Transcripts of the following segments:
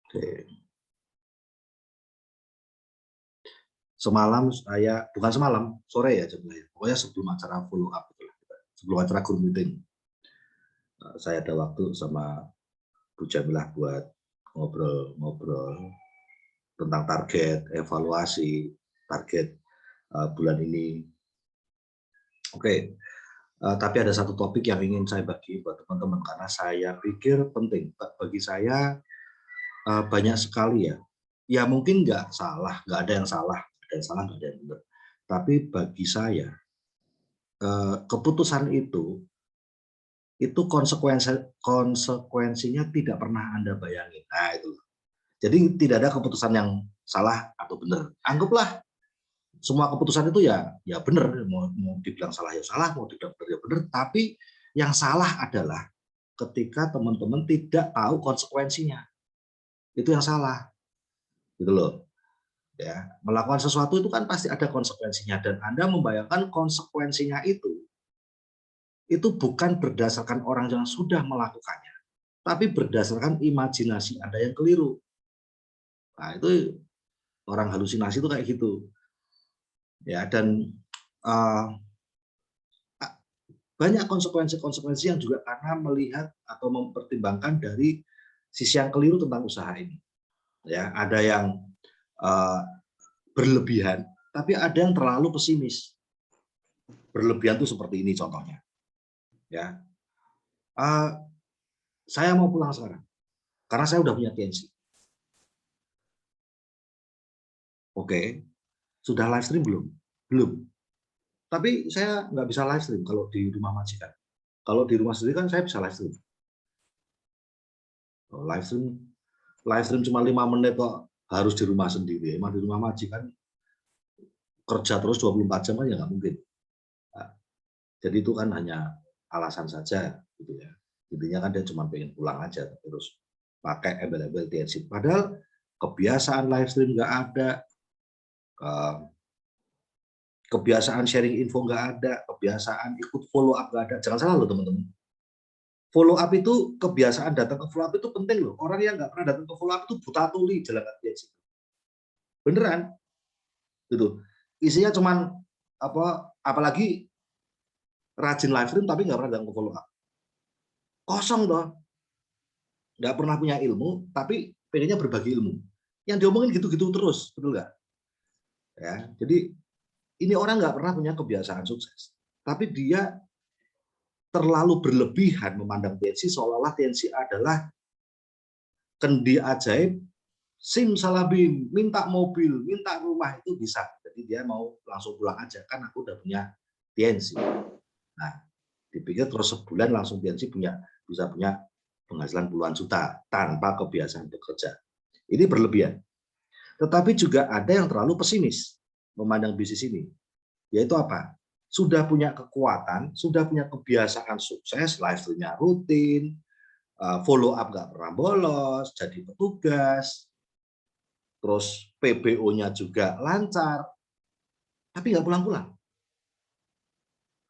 Oke. Semalam saya, bukan semalam, sore ya jadinya. Pokoknya sebelum acara follow up, sebelum acara group meeting, saya ada waktu sama Bu Jamilah buat ngobrol-ngobrol tentang target, evaluasi, target bulan ini. Oke, tapi ada satu topik yang ingin saya bagi buat teman-teman karena saya pikir penting. Bagi saya banyak sekali ya. Ya mungkin nggak salah, nggak ada yang salah, ada yang salah, nggak ada yang benar. Tapi bagi saya keputusan itu konsekuensinya tidak pernah Anda bayangin. Nah itu. Jadi tidak ada keputusan yang salah atau benar. Anggaplah semua keputusan itu ya benar, mau dibilang salah ya salah, mau dibilang benar ya benar, tapi yang salah adalah ketika teman-teman tidak tahu konsekuensinya. Itu yang salah. Gitu loh. Ya, melakukan sesuatu itu kan pasti ada konsekuensinya dan Anda membayangkan konsekuensinya itu bukan berdasarkan orang yang sudah melakukannya, tapi berdasarkan imajinasi Anda yang keliru. Nah, itu orang halusinasi itu kayak gitu. Ya, dan uh, banyak konsekuensi-konsekuensi yang juga karena melihat atau mempertimbangkan dari sisi yang keliru tentang usaha ini. Ya, ada yang uh, berlebihan, tapi ada yang terlalu pesimis. Berlebihan itu seperti ini contohnya. Ya, saya mau pulang sekarang karena saya udah punya TNC. Oke, sudah live stream belum? Belum. Tapi saya nggak bisa live stream kalau di rumah majikan. Kalau di rumah sendiri kan saya bisa live stream. Live stream cuma 5 menit kok, harus di rumah sendiri. Emang di rumah majikan kerja terus 24 jam kan ya nggak mungkin. Nah, jadi itu kan hanya alasan saja gitu ya. Intinya kan dia cuma pengen pulang aja terus pakai embel-embel TNC. Padahal kebiasaan live stream nggak ada, kebiasaan sharing info nggak ada, kebiasaan ikut follow up nggak ada. Jangan salah loh teman-teman. Follow up itu, kebiasaan datang ke follow up itu penting loh. Orang yang nggak pernah datang ke follow up itu buta tuli jalan TNC. Beneran gitu. Isinya cuman apalagi rajin live stream tapi nggak pernah datang ke follow up. Kosong dong. Nggak pernah punya ilmu tapi pengennya berbagi ilmu. Yang diomongin gitu-gitu terus, betul nggak? Ya, jadi ini orang nggak pernah punya kebiasaan sukses. Tapi dia terlalu berlebihan memandang TNC seolah-olah TNC adalah kendi ajaib, simsalabim, minta mobil, minta rumah itu bisa. Jadi dia mau langsung pulang aja kan aku udah punya TNC. Nah, dipikir terus sebulan langsung TNC bisa punya penghasilan puluhan juta tanpa kebiasaan bekerja. Ini berlebihan. Tetapi juga ada yang terlalu pesimis memandang bisnis ini. Yaitu apa? Sudah punya kekuatan, sudah punya kebiasaan sukses, live stream-nya rutin, follow up nggak pernah bolos, jadi petugas, terus PBO-nya juga lancar, tapi nggak pulang-pulang.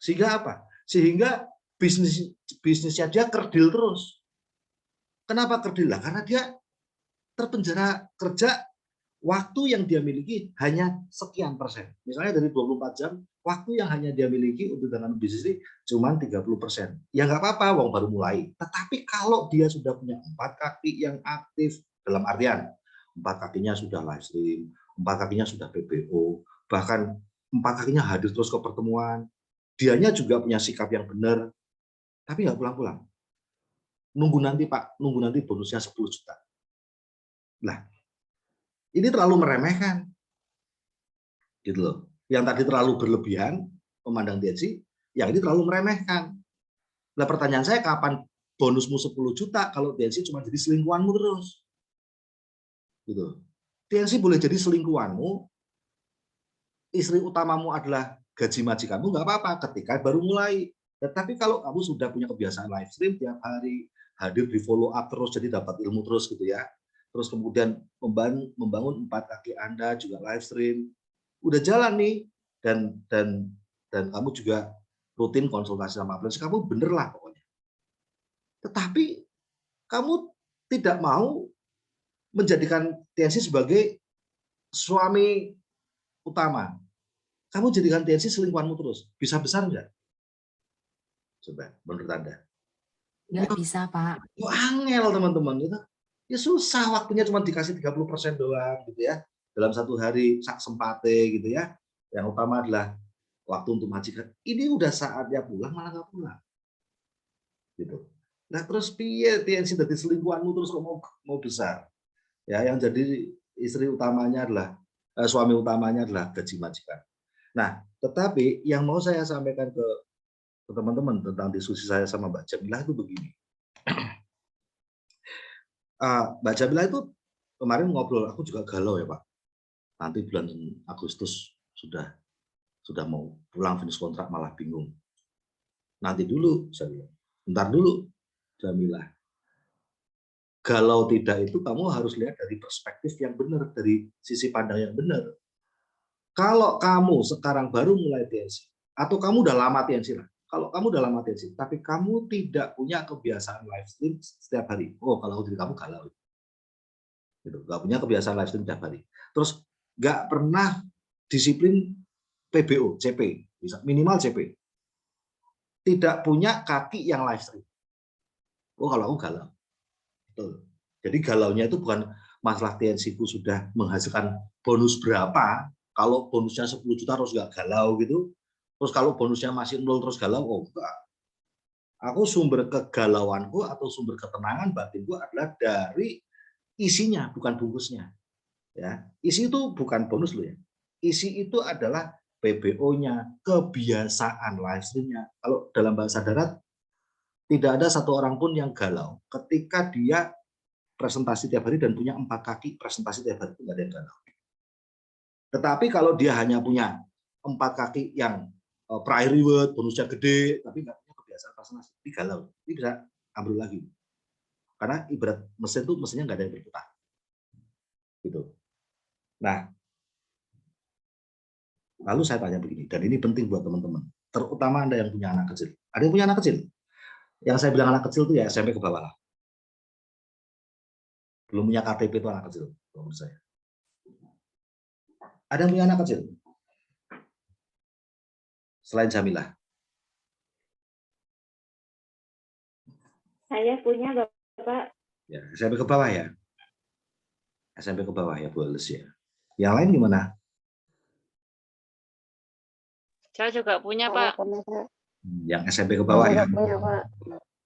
Sehingga apa? Sehingga bisnisnya dia kerdil terus. Kenapa kerdil? Karena dia terpenjara kerja, waktu yang dia miliki hanya sekian persen. Misalnya dari 24 jam, waktu yang hanya dia miliki untuk dengan bisnis ini cuma 30%. Ya nggak apa-apa, wong baru mulai. Tetapi kalau dia sudah punya 4 kaki yang aktif, dalam artian 4 kakinya sudah live stream, 4 kakinya sudah PBO, bahkan 4 kakinya hadir terus ke pertemuan, dianya juga punya sikap yang benar, tapi nggak pulang-pulang. Nunggu nanti Pak, nunggu nanti bonusnya 10 juta. Nah, ini terlalu meremehkan. Gitu loh. Yang tadi terlalu berlebihan memandang TNC, yang ini terlalu meremehkan. Nah, pertanyaan saya kapan bonusmu 10 juta kalau TNC cuma jadi selingkuhanmu terus? Gitu. TNC boleh jadi selingkuhanmu, istri utamamu adalah gaji majikanmu, nggak apa-apa ketika baru mulai. Tetapi kalau kamu sudah punya kebiasaan live stream tiap hari, hadir di follow up terus, jadi dapat ilmu terus gitu ya. Terus kemudian membangun 4 kaki Anda juga live stream, udah jalan nih, dan kamu juga rutin konsultasi sama freelance, kamu bener lah pokoknya. Tetapi kamu tidak mau menjadikan TNC sebagai suami utama. Kamu jadikan TNC selingkuhanmu terus. Bisa besar nggak? Coba, menurut Anda. Nggak bisa, Pak. Angel, teman-teman. Gitu. Ya susah, waktunya cuma dikasih 30% doang, gitu ya. Dalam satu hari, sak sempate, gitu ya. Yang utama adalah waktu untuk majikan. Ini udah saatnya pulang, malah nggak pulang. Gitu. Nah, terus piye TNC dari selingkuhanmu terus kok mau besar? Ya, yang jadi istri utamanya adalah suami utamanya adalah gaji majikan. Nah, tetapi yang mau saya sampaikan ke teman-teman tentang diskusi saya sama Mbak Jamilah itu begini. Mbak Jamilah itu kemarin ngobrol, aku juga galau ya Pak. Nanti bulan Agustus sudah mau pulang finish kontrak malah bingung. Nanti dulu, saya bilang. Bentar dulu, Jamilah. Galau tidak itu kamu harus lihat dari perspektif yang benar, dari sisi pandang yang benar. Kalau kamu sekarang baru mulai TNC, atau kamu udah lama TNC lah, kalau kamu udah lama TNC, tapi kamu tidak punya kebiasaan live stream setiap hari, oh kalau diri kamu galau, gitu. Nggak punya kebiasaan live stream setiap hari, terus nggak pernah disiplin PBO, CP, minimal CP, tidak punya kaki yang live stream, oh kalau aku galau. Betul. Jadi galaunya itu bukan masalah TNC ku sudah menghasilkan bonus berapa, kalau bonusnya 10 juta terus nggak galau gitu, terus kalau bonusnya masih 0 terus galau, oh enggak. Aku sumber kegalauanku atau sumber ketenangan batinku adalah dari isinya, bukan bungkusnya. Ya, isi itu bukan bonus loh ya. Isi itu adalah PBO-nya, kebiasaan live stream-nya. Kalau dalam bahasa darat, tidak ada satu orang pun yang galau ketika dia presentasi tiap hari dan punya 4 kaki presentasi tiap hari, itu nggak ada yang galau. Tetapi kalau dia hanya punya 4 kaki yang prior reward, bonusnya gede, tapi nggak punya kebiasaan presentasi, ini galau. Ini bisa ambil lagi. Karena ibarat mesin tuh mesinnya nggak ada yang berputar. Gitu. Nah, lalu saya tanya begini, dan ini penting buat teman-teman, terutama Anda yang punya anak kecil. Ada yang punya anak kecil? Yang saya bilang anak kecil itu ya SMP ke bawah lah. Belum punya KTP itu anak kecil, menurut saya. Ada yang punya anak kecil? Selain Jamilah. Saya punya, Bapak. Ya, SMP ke bawah ya. SMP ke bawah ya, boleh ya. Yang lain gimana? Saya juga punya, Pak. Yang SMP ke bawah ya. Punya, Pak.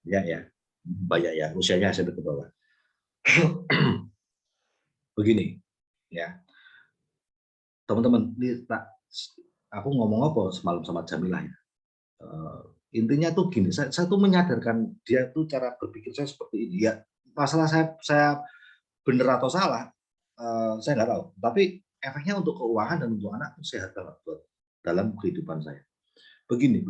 Ya, ya. Banyak ya, usianya SMP ke bawah. Begini, ya. Teman-teman, ini aku ngomong apa semalam sama Jamilah ya. Intinya tuh gini, saya tuh menyadarkan dia tuh cara berpikir saya seperti ini ya. Masalah saya benar atau salah, saya nggak tahu. Tapi efeknya untuk keuangan dan untuk anak itu sehat banget buat dalam kehidupan saya. Begini.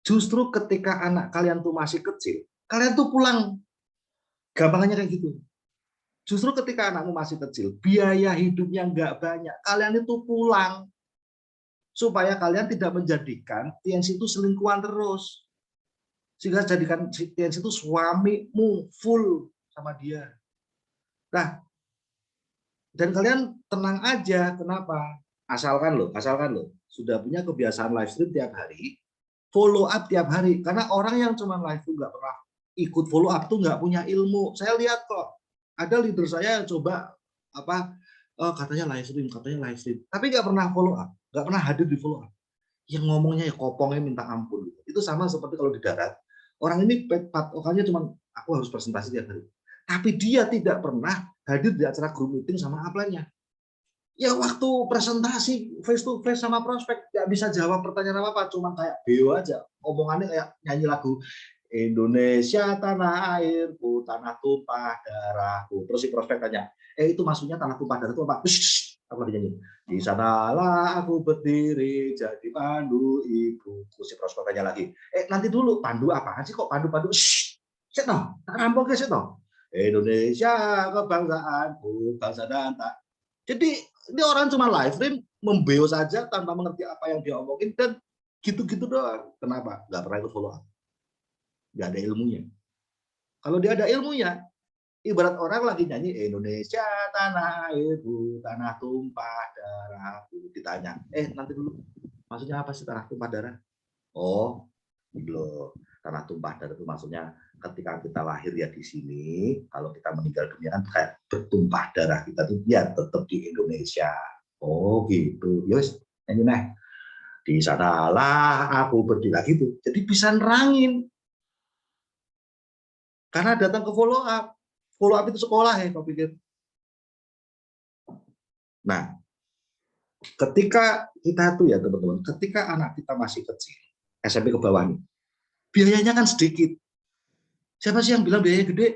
Justru ketika anak kalian tuh masih kecil, kalian tuh pulang. Gampangnya kayak gitu. Justru ketika anakmu masih kecil, biaya hidupnya nggak banyak, kalian itu pulang. Supaya kalian tidak menjadikan TNC itu selingkuhan terus. Sehingga jadikan TNC itu suamimu full sama dia. Nah, dan kalian tenang aja, kenapa? Asalkan loh, sudah punya kebiasaan live stream tiap hari, follow up tiap hari. Karena orang yang cuma live stream nggak pernah ikut follow up tuh nggak punya ilmu. Saya lihat kok, ada leader saya yang coba katanya live stream, tapi nggak pernah follow up, nggak pernah hadir di follow up. Yang ngomongnya ya kopongnya minta ampun. Itu sama seperti kalau di darat. Orang ini patokannya cuma aku harus presentasi tiap hari. Tapi dia tidak pernah hadir di acara group meeting sama upline-nya. Ya waktu presentasi face to face sama prospek nggak bisa jawab pertanyaan apa-apa, cuma kayak beo aja. Omongannya kayak nyanyi lagu Indonesia tanah airku, tanah tumpah darahku. Terus si prospek tanya, itu maksudnya tanah tumpah darah itu apa? Aku lagi nyanyi. Di sanalah aku berdiri jadi pandu ibuku. Si prospek tanya lagi, nanti dulu pandu apaan sih kok pandu? Set no, tak rampok set no. Indonesia kebangsaanku, bangsa dan tak. Jadi ini orang cuma live stream membeo saja tanpa mengerti apa yang dia omongin dan gitu-gitu doang. Kenapa? Nggak pernah ikut follow up. Nggak ada ilmunya. Kalau dia ada ilmunya, Ibarat orang lagi nyanyi Indonesia tanah airku, tanah tumpah darahku. Ditanya, nanti dulu, maksudnya apa sih tanah tumpah darah? Oh, loh, tanah tumpah darah itu maksudnya ketika kita lahir ya di sini, kalau kita meninggal dunia kan kayak bertumpah darah kita tuh ya tetap di Indonesia. Oh gitu, yos, ini nih di sanalah aku berdiri gitu. Jadi bisa nerangin karena datang ke follow up itu sekolah ya, kau pikir. Nah, ketika kita tuh ya teman-teman, ketika anak kita masih kecil, SMP ke bawah nih, biayanya kan sedikit. Siapa sih yang bilang biayanya gede?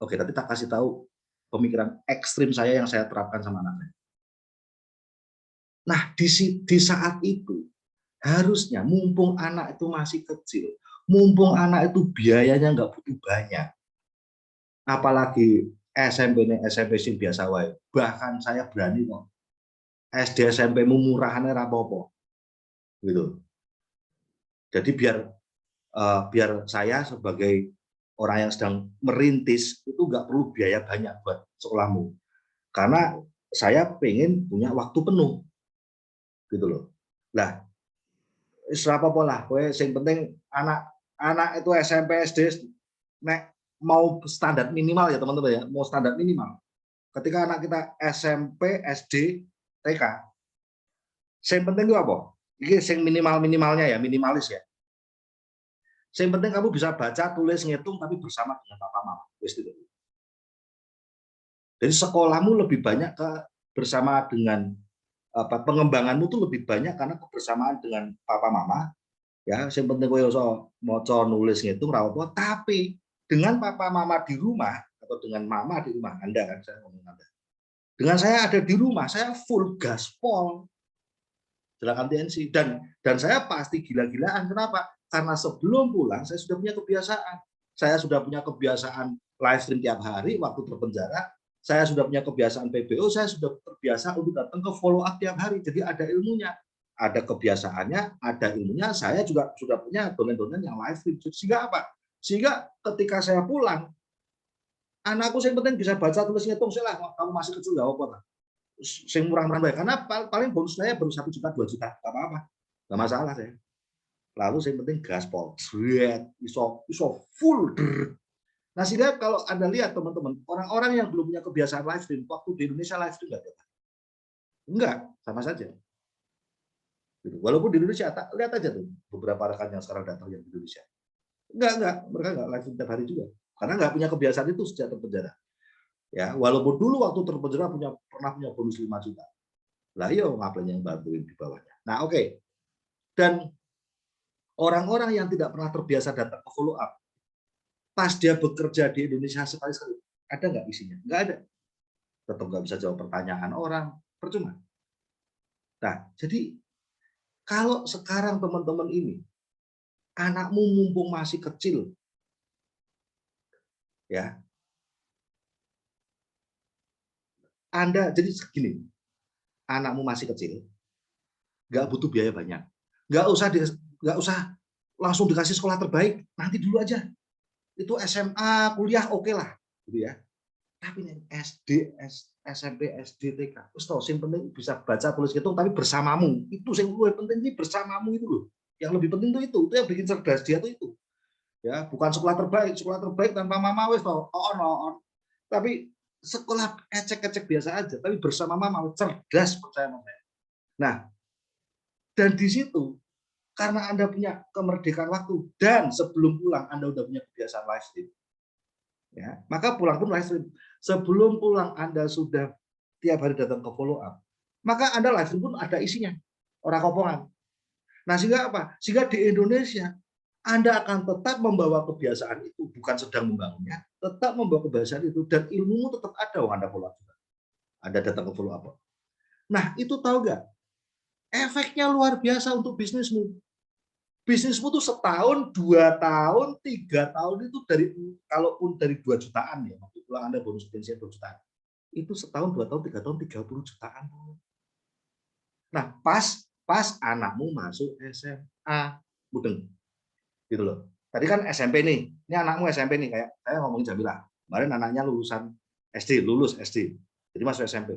Oke, tapi tak kasih tahu pemikiran ekstrim saya yang saya terapkan sama anak saya. Nah, di saat itu harusnya mumpung anak itu masih kecil, mumpung anak itu biayanya nggak butuh banyak, apalagi SMP ini SMP sing biasa wae. Bahkan saya berani kok SD SMP murahane ra apa-apa. Gitu. Jadi biar saya sebagai orang yang sedang merintis itu nggak perlu biaya banyak buat sekolahmu. Karena saya pengen punya waktu penuh. Gitu loh. Lah, apa lah, yang penting anak itu SMP SD nek mau standar minimal ya teman-teman ya, mau standar minimal. Ketika anak kita SMP, SD, TK, yang penting itu apa? Ini yang minimalnya ya, minimalis ya. Yang penting kamu bisa baca, tulis, ngitung, tapi bersama dengan papa mama. Jadi sekolahmu lebih banyak bersama dengan pengembanganmu tuh lebih banyak karena kebersamaan dengan papa mama. Ya, yang penting kowe iso maca, nulis, ngitung ra apa, tapi dengan papa mama di rumah atau dengan mama di rumah Anda kan saya ngomong Anda. Dengan saya ada di rumah, saya full gaspol dalam tensi dan saya pasti gila-gilaan. Kenapa? Karena sebelum pulang saya sudah punya kebiasaan. Saya sudah punya kebiasaan live stream tiap hari waktu terpenjara. Saya sudah punya kebiasaan PBO, saya sudah terbiasa untuk datang ke follow up tiap hari. Jadi ada ilmunya, ada kebiasaannya, ada ilmunya. Saya juga sudah punya domain-domain yang live stream. Sehingga apa? Sehingga ketika saya pulang, anakku yang penting bisa baca, tulis, ngitung. Lah, kamu masih kecil nggak apa-apa. Sing murah-murah baik, karena paling bonus saya baru 1 juta 2 juta, nggak apa-apa, nggak masalah saya. Lalu yang penting gaspol, iso full. Nah, sehingga kalau Anda lihat teman-teman, orang-orang yang belum punya kebiasaan live stream, waktu di Indonesia live stream enggak, sama saja. Gitu. Walaupun di Indonesia, lihat aja tuh beberapa rekan yang sekarang datang yang di Indonesia, enggak, mereka enggak live stream tiap hari juga, karena enggak punya kebiasaan itu sejak terpenjara. Ya, walaupun dulu waktu terpenjara pernah punya bonus 5 juta. Lah iya ngapain yang bantuin di bawahnya. Nah, oke. Dan orang-orang yang tidak pernah terbiasa datang ke follow up, pas dia bekerja di Indonesia sekali-sekali, ada nggak isinya? Nggak ada. Tetap nggak bisa jawab pertanyaan orang, percuma. Nah, jadi kalau sekarang teman-teman ini, anakmu mumpung masih kecil, ya, Anda jadi segini, anakmu masih kecil, nggak butuh biaya banyak, nggak usah langsung dikasih sekolah terbaik, nanti dulu aja. Itu SMA, kuliah oke lah, gitu ya. Tapi nih SD, SMP, SD, TK, terus tau, yang penting bisa baca, tulis, hitung, tapi bersamamu. Itu yang lebih penting sih bersamamu itu loh. Yang lebih penting tuh itu yang bikin cerdas dia tuh itu. Ya, bukan sekolah terbaik tanpa mama wes tau, on. Tapi sekolah ecek-ecek biasa aja, tapi bersama mama cerdas percaya sama saya. Nah, dan di situ karena Anda punya kemerdekaan waktu dan sebelum pulang Anda udah punya kebiasaan live stream. Ya, maka pulang pun live stream. Sebelum pulang Anda sudah tiap hari datang ke follow up, maka Anda live stream pun ada isinya, orang kopongan. Nah, sehingga apa? Sehingga di Indonesia Anda akan tetap membawa kebiasaan itu, bukan sedang membangunnya, tetap membawa kebiasaan itu dan ilmumu tetap ada. Anda follow up juga. Anda datang ke follow up. Nah, itu tahu nggak? Efeknya luar biasa untuk bisnismu. Bisnismu tuh setahun, 2 tahun, 3 tahun itu kalaupun dari 2 jutaan ya, waktu pulang Anda bonus pensiun 2 jutaan. Itu setahun, 2 tahun, 3 tahun, 30 jutaan. Nah, pas anakmu masuk SMA, mudeng. Gitu loh. Tadi kan SMP nih, ini anakmu SMP nih, kayak saya ngomongin Jamila. Kemarin anaknya lulusan SD, lulus SD, jadi masuk SMP.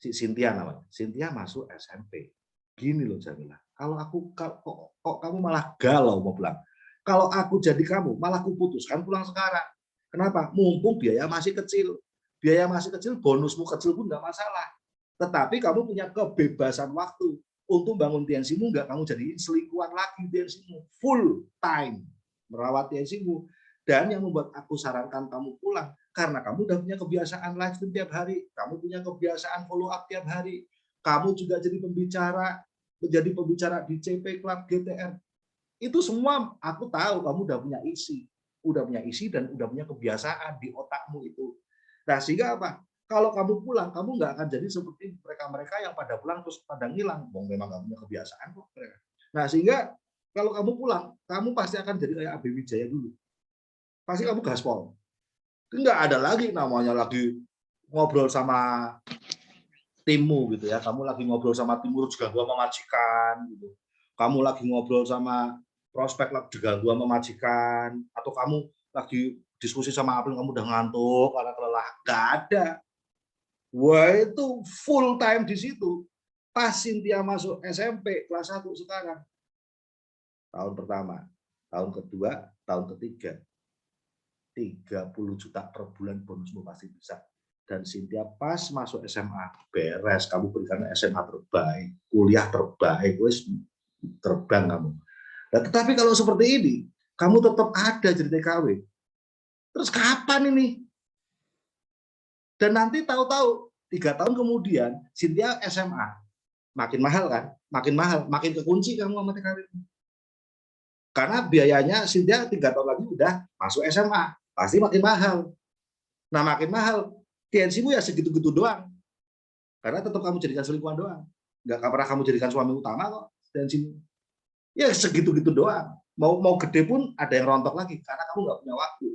Si Cynthia namanya, Cynthia masuk SMP. Gini loh Jamila, kalau aku kok kamu malah galau mau pulang. Kalau aku jadi kamu, malah aku putuskan pulang sekarang. Kenapa? Mumpung biaya masih kecil. Biaya masih kecil, bonusmu kecil pun nggak masalah. Tetapi kamu punya kebebasan waktu untuk bangun tensimu, nggak kamu jadiin selingkuhan lagi tensimu, full time merawat tensimu. Dan yang membuat aku sarankan kamu pulang, karena kamu udah punya kebiasaan live stream tiap hari, kamu punya kebiasaan follow up tiap hari, kamu juga jadi menjadi pembicara di CP Club GTR. Itu semua aku tahu kamu udah punya isi dan udah punya kebiasaan di otakmu itu. Nah sehingga apa? Kalau kamu pulang, kamu nggak akan jadi seperti mereka-mereka yang pada pulang terus pada ngilang. Memang nggak punya kebiasaan kok mereka. Nah sehingga kalau kamu pulang, kamu pasti akan jadi kayak AB Wijaya dulu. Pasti kamu gaspol. Nggak ada lagi namanya lagi ngobrol sama timmu gitu ya. Kamu lagi ngobrol sama timmu juga gua sama majikan gitu. Kamu lagi ngobrol sama prospek juga gua sama majikan, atau kamu lagi diskusi sama April kamu udah ngantuk karena kelelahan. Nggak ada. Wah itu full time di situ. Pas Cynthia masuk SMP kelas 1 sekarang. Tahun pertama, tahun kedua, tahun ketiga. 30 juta per bulan bonusmu pasti bisa. Dan Cynthia pas masuk SMA, beres. Kamu berikan SMA terbaik, kuliah terbaik, wes terbang kamu. Nah, tetapi kalau seperti ini, kamu tetap ada jadi TKW. Terus kapan ini? Dan nanti tahu-tahu 3 tahun kemudian Cynthia SMA, makin mahal kan, makin kekunci kamu sama TKW. Karena biayanya Cynthia 3 tahun lagi udah masuk SMA, pasti makin mahal. Nah makin mahal, TNC-mu ya segitu-gitu doang. Karena tetap kamu jadikan selingkuhan doang. Nggak pernah kamu jadikan suami utama kok TNC-mu. Ya segitu-gitu doang. Mau gede pun ada yang rontok lagi karena kamu nggak punya waktu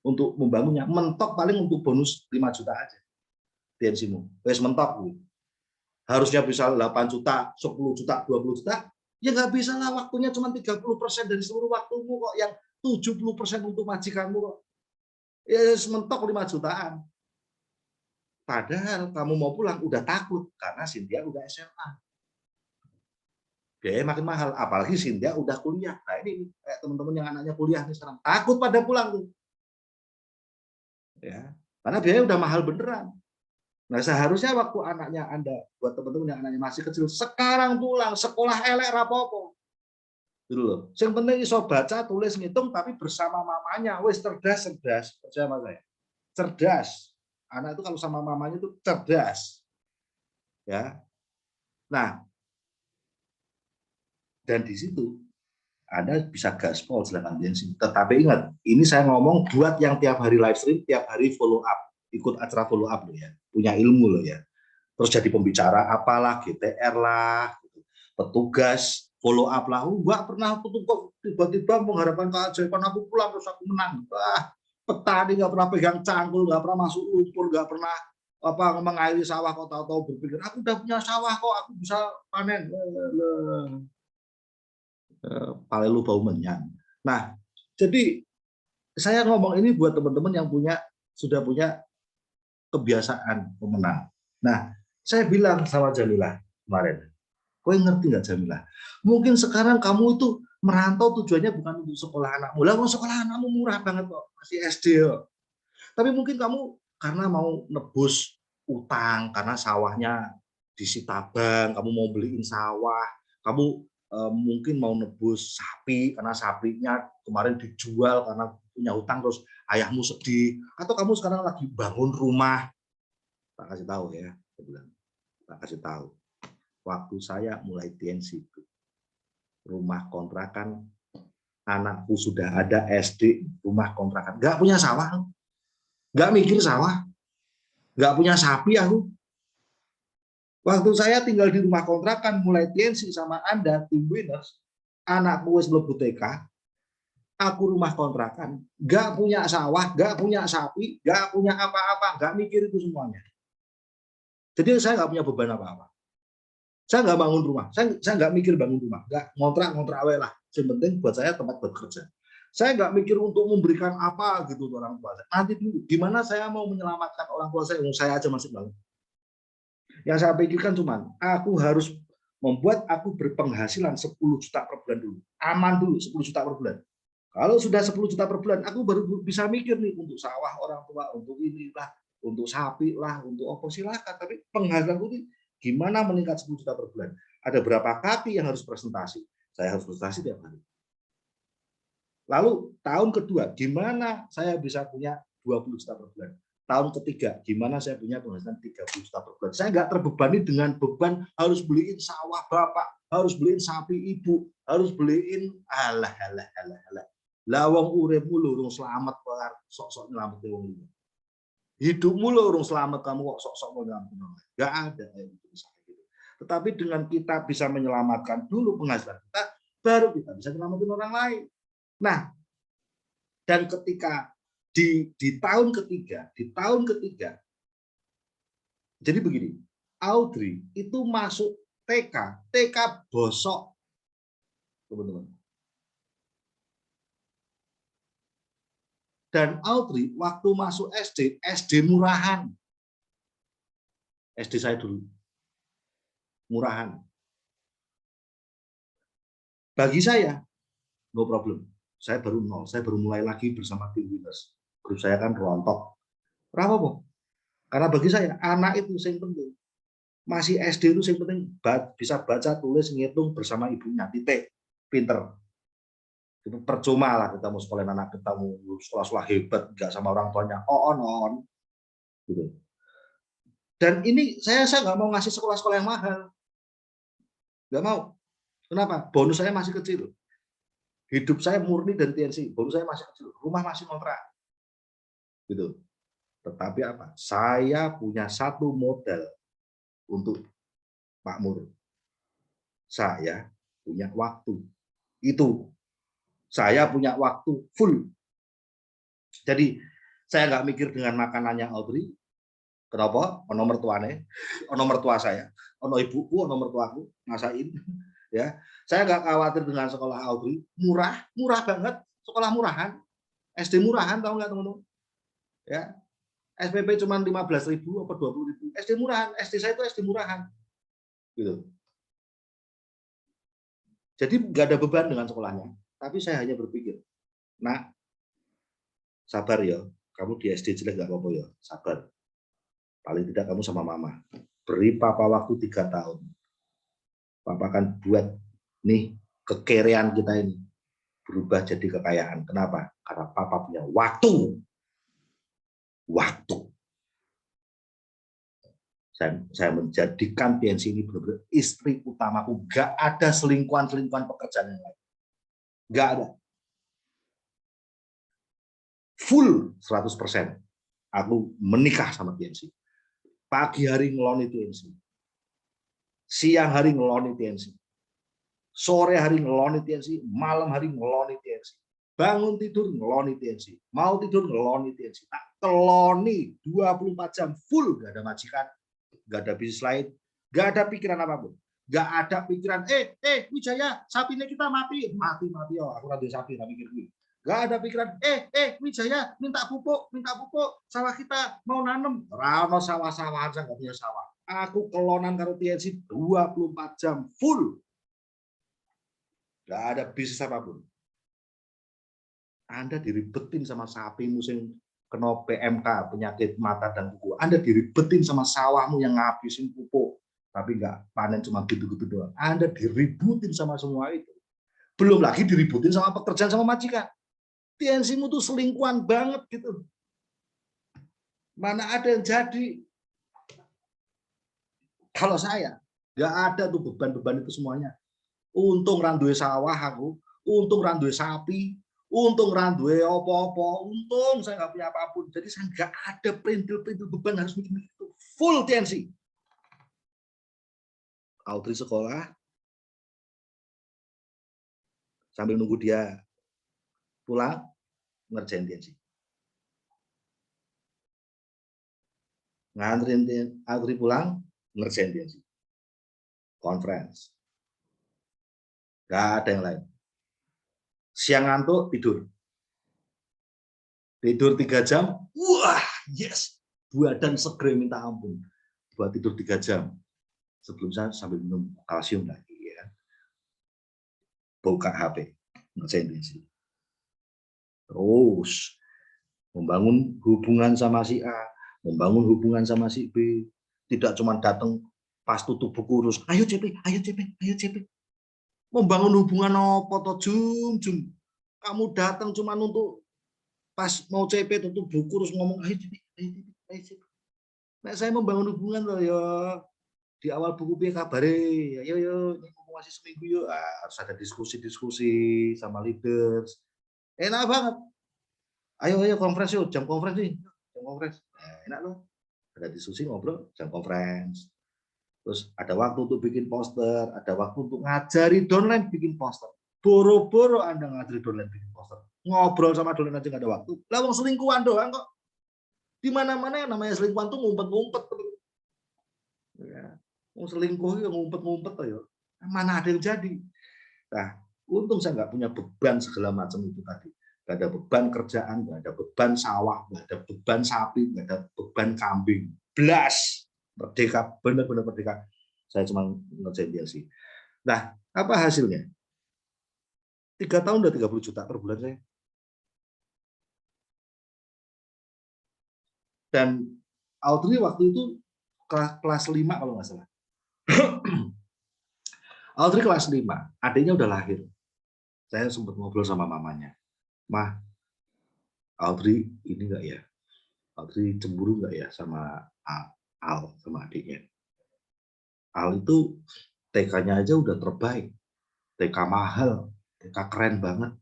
untuk membangunnya. Mentok paling untuk bonus 5 juta aja. TNC-mu. Wes mentok. Harusnya bisa 8 juta, 10 juta, 20 juta. Ya nggak bisa lah, waktunya cuma 30% dari seluruh waktumu kok, yang 70% untuk majikanmu kok. Ya mentok 5 jutaan. Padahal kamu mau pulang udah takut karena Cynthia udah SMA. Biaya makin mahal, apalagi Cynthia udah kuliah. Nah ini kayak teman-teman yang anaknya kuliah nih sekarang takut pada pulang tuh. Ya, karena biaya udah mahal beneran. Nah seharusnya waktu anaknya Anda, buat teman-teman yang anaknya masih kecil, sekarang pulang sekolah elek rapopo. Gitu loh. Yang penting iso baca, tulis, ngitung, tapi bersama mamanya. Wes cerdas, percaya sama saya. Cerdas. Anak itu kalau sama mamanya itu cerdas. Ya. Nah, dan di situ Anda bisa gaspol silakan tensi. Tetapi ingat, ini saya ngomong buat yang tiap hari live stream, tiap hari follow up, ikut acara follow up loh ya, punya ilmu loh ya. Terus jadi pembicara apalah, GTR lah, petugas follow up lah. Nggak pernah tiba-tiba mengharapkan keajaiban aku pulang terus aku menang. Petani nggak pernah pegang cangkul, nggak pernah masuk lumpur, nggak pernah mengairi sawah, kok tahu-tahu berpikir aku udah punya sawah kok, aku bisa panen. Palelu bau menyan. Nah, jadi saya ngomong ini buat teman-teman yang sudah punya kebiasaan pemenang. Nah, saya bilang sama Jamila kemarin, kowe ngerti nggak Jamila? Mungkin sekarang kamu itu merantau tujuannya bukan untuk sekolah anakmu. Lah sekolah anakmu murah banget kok, masih SD kok. Tapi mungkin kamu karena mau nebus utang, karena sawahnya disita bank, kamu mau beliin sawah, kamu mungkin mau nebus sapi karena sapinya kemarin dijual karena punya hutang, terus ayahmu sedih, atau kamu sekarang lagi bangun rumah. Tak kasih tahu ya, saya bilang, tak kasih tahu. Waktu saya mulai TNC itu, rumah kontrakan, anakku sudah ada SD, rumah kontrakan, nggak punya sawah, nggak mikir sawah, nggak punya sapi aku. Waktu saya tinggal di rumah kontrakan, mulai TNC sama Anda, tim winners, anakku wis mlebu TK, aku rumah kontrakan, nggak punya sawah, nggak punya sapi, nggak punya apa-apa, nggak mikir itu semuanya. Jadi saya nggak punya beban apa-apa. Saya nggak bangun rumah, saya nggak mikir bangun rumah, nggak ngontrak awe lah. yang penting buat saya tempat buat kerja. Saya nggak mikir untuk memberikan apa gitu ke orang tua saya. Nanti dulu, gimana saya mau menyelamatkan orang tua saya, saya aja masih bangun. Yang saya pikirkan cuma, aku harus membuat aku berpenghasilan 10 juta per bulan dulu. Aman dulu 10 juta per bulan. Kalau sudah 10 juta per bulan, aku baru bisa mikir nih untuk sawah orang tua, untuk inilah, untuk sapi lah, untuk apa silakan. Tapi penghasilan itu gimana meningkat 10 juta per bulan? Ada berapa kaki yang harus presentasi? Saya harus presentasi tiap hari. Lalu tahun kedua, gimana saya bisa punya 20 juta per bulan? Tahun ketiga, gimana saya punya penghasilan 30 juta per bulan? Saya nggak terbebani dengan beban harus beliin sawah bapak, harus beliin sapi ibu, harus beliin alah. Lawang uripmu lurung selamat sok-sok nyelamatin wong liya. Hidupmu lurung selamat kamu kok sok-sok nyelamatin orang lain. Nggak ada kayak gitu. Tetapi dengan kita bisa menyelamatkan dulu penghasilan kita, baru kita bisa menyelamatkan orang lain. Nah, dan ketika di tahun ketiga, jadi begini, Audrey itu masuk TK bosok, teman-teman. Dan Audrey waktu masuk SD murahan. SD saya dulu, murahan. Bagi saya, no problem. Saya baru nol, saya baru mulai lagi bersama tim Winners. Grup saya kan rontok. Kenapa, karena bagi saya anak itu yang penting. Masih SD itu yang penting bisa baca, tulis, ngitung bersama ibunya. Titik, pinter. Itu percuma lah kita mau sekolah anak kita mau sekolah hebat nggak sama orang tuanya. On. Gitu. Dan ini saya nggak mau ngasih sekolah-sekolah yang mahal. Nggak mau. Kenapa? Bonus saya masih kecil. Hidup saya murni dan TNC. Bonus saya masih kecil. Rumah masih ngontrak. Gitu. Tetapi apa? Saya punya satu modal untuk makmur. Saya punya waktu. Itu. Saya punya waktu full. Jadi saya nggak mikir dengan makanannya Audrey. Kenapa? Ono mertuane, ono mertua saya, ono ibuku, ono mertuaku masain. Ya, saya nggak khawatir dengan sekolah Audrey. Murah banget. Sekolah murahan. SD murahan, tahu nggak teman-teman? Ya, SPP cuma 15.000 atau 20.000. SD murahan, SD saya itu SD murahan. Gitu. Jadi nggak ada beban dengan sekolahnya. Tapi saya hanya berpikir, nah, sabar ya, kamu di SD jelek nggak apa-apa ya, sabar. Paling tidak kamu sama mama. Beri papa waktu 3 tahun. Papa akan buat nih kekerean kita ini berubah jadi kekayaan. Kenapa? Karena papa punya waktu. Saya menjadikan PNC ini benar-benar istri utamaku. Gak ada selingkuhan pekerjaan yang lain. Gak ada. Full 100%. Aku menikah sama PNC. Pagi hari ngeloni TNC. Siang hari ngeloni TNC. Sore hari ngeloni TNC. Malam hari ngeloni TNC. Bangun tidur ngeloni TNC. Mau tidur ngeloni TNC. Tak keloni 24 jam full. Gak ada majikan. Gak ada bisnis lain. Gak ada pikiran apapun. Gak ada pikiran, Wijaya, sapinya kita mati. Mati, oh, aku nanti sapi, gak mikir gue. Gak ada pikiran, Wijaya, minta pupuk, sawah kita mau nanem. Rano sawah-sawahan, saya nggak punya sawah. Aku kelonan karo TNC 24 jam full. Gak ada bisnis apapun. Anda diribetin sama sapi musim kena PMK, penyakit mata dan kuku. Anda diribetin sama sawahmu yang ngabisin pupuk, tapi nggak panen cuma gitu-gitu doang. Anda diributin sama semua itu. Belum lagi diributin sama pekerjaan sama majikan. TNC-mu tuh selingkuhan banget gitu. Mana ada yang jadi? Kalau saya, nggak ada tuh beban-beban itu semuanya. Untung randuwe sawah aku, untung randuwe sapi, untung randuwe opo-opo, untung saya nggak punya apapun. Jadi saya nggak ada perintil-perintil beban harus mikir itu. Full TNC. Audrey sekolah, sambil nunggu dia pulang, ngerjain TNC. Nganterin Audrey pulang, ngerjain TNC. Conference. Nggak ada yang lain. siang ngantuk tidur. Tidur 3 jam, wah, yes. Badan seger minta ampun. Buat tidur 3 jam. Sebelum saya sambil minum kalsium lagi ya. Buka HP, ngerjain sih. Terus membangun hubungan sama si A, membangun hubungan sama si B. Tidak cuma datang pas tutup buku terus, ayo CP, ayo CP, ayo CP. Membangun hubungan apa to jum. Kamu datang cuma untuk pas mau CP tutup buku terus ngomong ayo CP, ayo CP, ayo CP. Nah, saya membangun hubungan loh ya. Di awal buku piye kabare, ayo ini masih seminggu yuk, harus ada diskusi-diskusi sama leaders. Enak banget. Ayo conference yuk, jam conference nih, jam conference. Nah, enak loh. Ada diskusi ngobrol, jam conference. Terus ada waktu untuk bikin poster, ada waktu untuk ngajari downline bikin poster. Boro-boro Anda ngajari downline bikin poster. Ngobrol sama downline aja nggak ada waktu. Lah wong selingkuhan doang kok. Di mana-mana yang namanya selingkuhan tuh ngumpet-ngumpet. Ya. Mau selingkuh ya ngumpet-ngumpet ya. Mana ada yang jadi. Nah, untung saya nggak punya beban segala macam itu tadi. Nggak ada beban kerjaan, nggak ada beban sawah, nggak ada beban sapi, nggak ada beban kambing. Blas, merdeka, benar-benar merdeka. Saya cuma ngerjain dia sih. Nah, apa hasilnya? 3 tahun udah 30 juta per bulan saya. Dan Audrey waktu itu kelas 5 kalau nggak salah. Audrey kelas 5, adiknya udah lahir. Saya sempat ngobrol sama mamanya. Mah, Audrey ini enggak ya? Audrey cemburu enggak ya sama Al, sama adiknya? Al itu TK-nya aja udah terbaik. TK mahal, TK keren banget.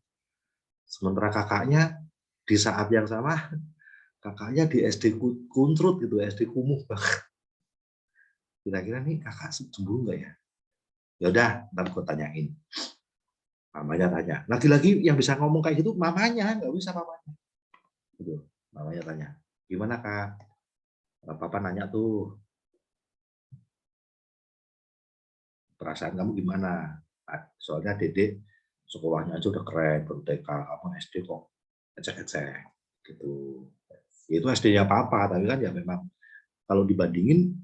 Sementara kakaknya di saat yang sama, kakaknya di SD Kuntrut gitu, SD kumuh banget. Kira-kira nih kakak cemburu enggak ya? Ya udah, ntar gue tanyain. Mamanya tanya. Lagi-lagi yang bisa ngomong kayak gitu mamanya, nggak bisa papanya. Gitu. Mamanya tanya, gimana kak? Papa nanya tuh, perasaan kamu gimana? Soalnya Dedek sekolahnya aja udah keren, baru TK, apa SD kok ecek-ecek gitu. Itu SD-nya papa, tapi kan ya memang kalau dibandingin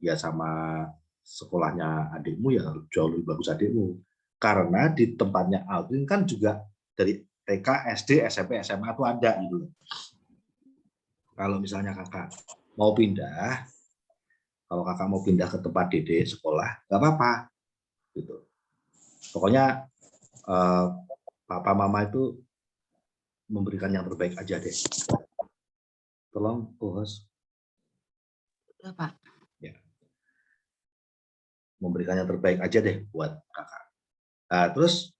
ya sama sekolahnya adikmu ya jauh lebih bagus adikmu. Karena di tempatnya Aldrin kan juga dari TK, SD, SMP, SMA itu ada gitu. Kalau misalnya kakak mau pindah, kalau kakak mau pindah ke tempat Dede sekolah, nggak apa-apa, gitu. Pokoknya papa mama itu memberikan yang terbaik aja deh. Tolong, host. Ya, Pak. Ya. Memberikan yang terbaik aja deh buat kakak. Nah, terus